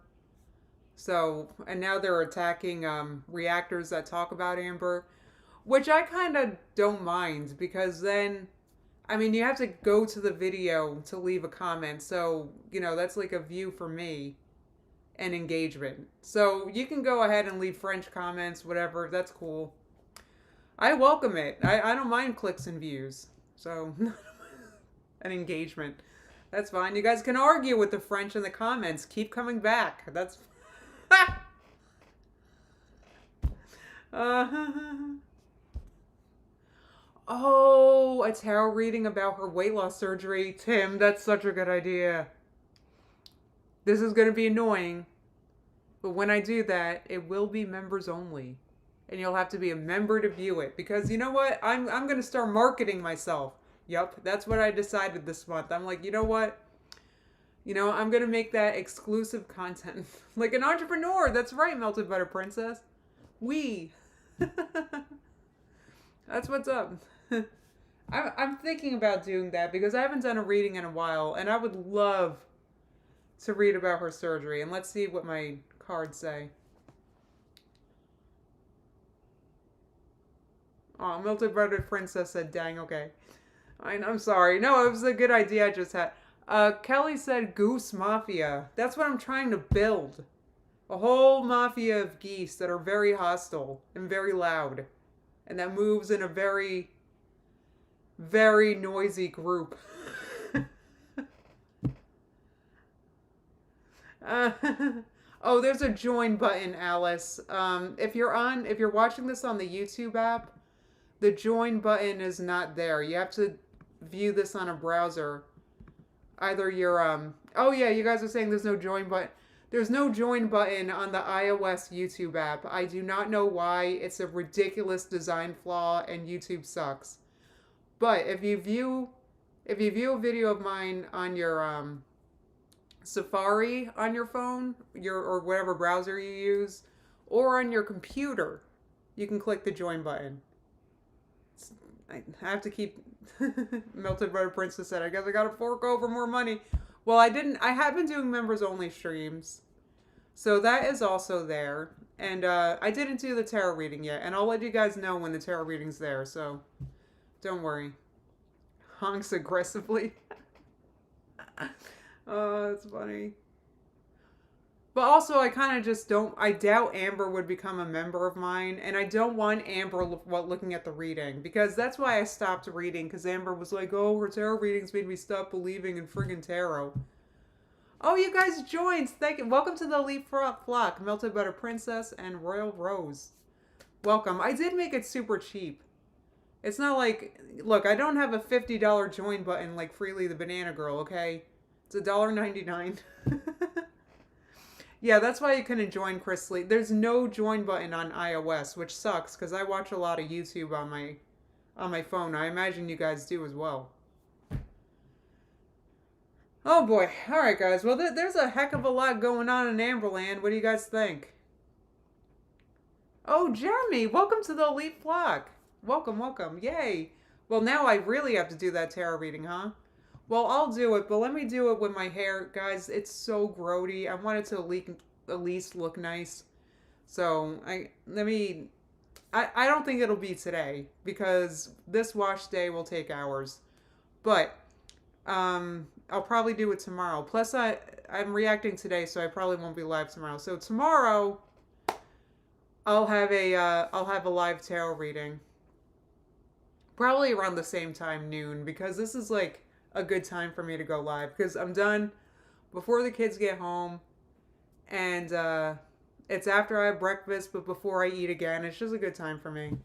So, and now they're attacking reactors that talk about Amber, which I kind of don't mind because then, I mean, you have to go to the video to leave a comment. So, that's like a view for me and engagement. So, you can go ahead and leave French comments, whatever. That's cool. I welcome it. I don't mind clicks and views. So, an engagement. That's fine. You guys can argue with the French in the comments. Keep coming back. That's. uh, oh, a tarot reading about her weight loss surgery. Tim, that's such a good idea. This is going to be annoying. But when I do that, it will be members only. And you'll have to be a member to view it. Because you know what? I'm going to start marketing myself. Yup, that's what I decided this month. I'm like, you know what? I'm going to make that exclusive content. Like an entrepreneur. That's right, Melted Butter Princess. That's what's up. I'm thinking about doing that because I haven't done a reading in a while. And I would love to read about her surgery. And let's see what my cards say. Oh, Melted Butter Princess said, dang, okay. I'm sorry. No, it was a good idea I just had. Kelly said Goose Mafia. That's what I'm trying to build. A whole mafia of geese that are very hostile and very loud. And that moves in a very, very noisy group. Oh, there's a join button, Alice. If you're watching this on the YouTube app, the join button is not there. You have to view this on a browser. Either you're oh yeah, you guys are saying there's no join button. There's no join button on the iOS YouTube app. I do not know why. It's a ridiculous design flaw and YouTube sucks. But if you view a video of mine on your Safari on your phone, or whatever browser you use, or on your computer, you can click the join button. I have to keep Melted Butter Princess said, I guess I gotta fork over more money. Well, I have been doing members only streams. So that is also there. And I didn't do the tarot reading yet. And I'll let you guys know when the tarot reading's there. So don't worry. Honks aggressively. Oh, that's funny. But also, I kind of just don't. I doubt Amber would become a member of mine, and I don't want Amber looking at the reading because that's why I stopped reading. Because Amber was like, "Oh, her tarot readings made me stop believing in friggin' tarot." Oh, you guys joined! Thank you. Welcome to the Elite Flock, Melted Butter Princess and Royal Rose. Welcome. I did make it super cheap. It's not like, look, I don't have a $50 join button like Freely the Banana Girl. Okay, it's $1.99. Yeah, that's why you couldn't join Chris Lee. There's no join button on iOS, which sucks because I watch a lot of YouTube on my phone. I imagine you guys do as well. Oh boy. All right, guys. Well, there's a heck of a lot going on in Amberland. What do you guys think? Oh, Jeremy, welcome to the Elite Flock. Welcome, welcome. Yay. Well, now I really have to do that tarot reading, huh? Well, I'll do it, but let me do it with my hair. Guys, it's so grody. I want it to at least look nice. So, I don't think it'll be today because this wash day will take hours. But I'll probably do it tomorrow. Plus I'm reacting today, so I probably won't be live tomorrow. So tomorrow I'll have a live tarot reading. Probably around the same time, noon, because this is like a good time for me to go live because I'm done before the kids get home and it's after I have breakfast but before I eat again. It's just a good time for me.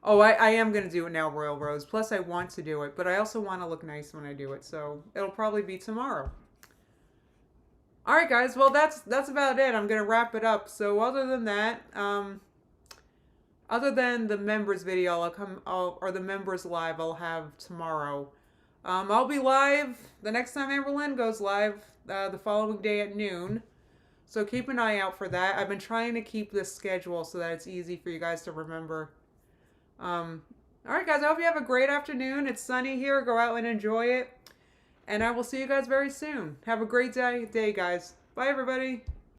Oh, I am going to do it now, Royal Rose. Plus I want to do it, but I also want to look nice when I do it, so it'll probably be tomorrow. Alright guys, well that's about it. I'm going to wrap it up. So other than that, other than the members video or the members live I'll have tomorrow, I'll be live the next time Amberlynn goes live the following day at noon. So keep an eye out for that. I've been trying to keep this schedule so that it's easy for you guys to remember. All right, guys, I hope you have a great afternoon. It's sunny here. Go out and enjoy it. And I will see you guys very soon. Have a great day, guys. Bye, everybody.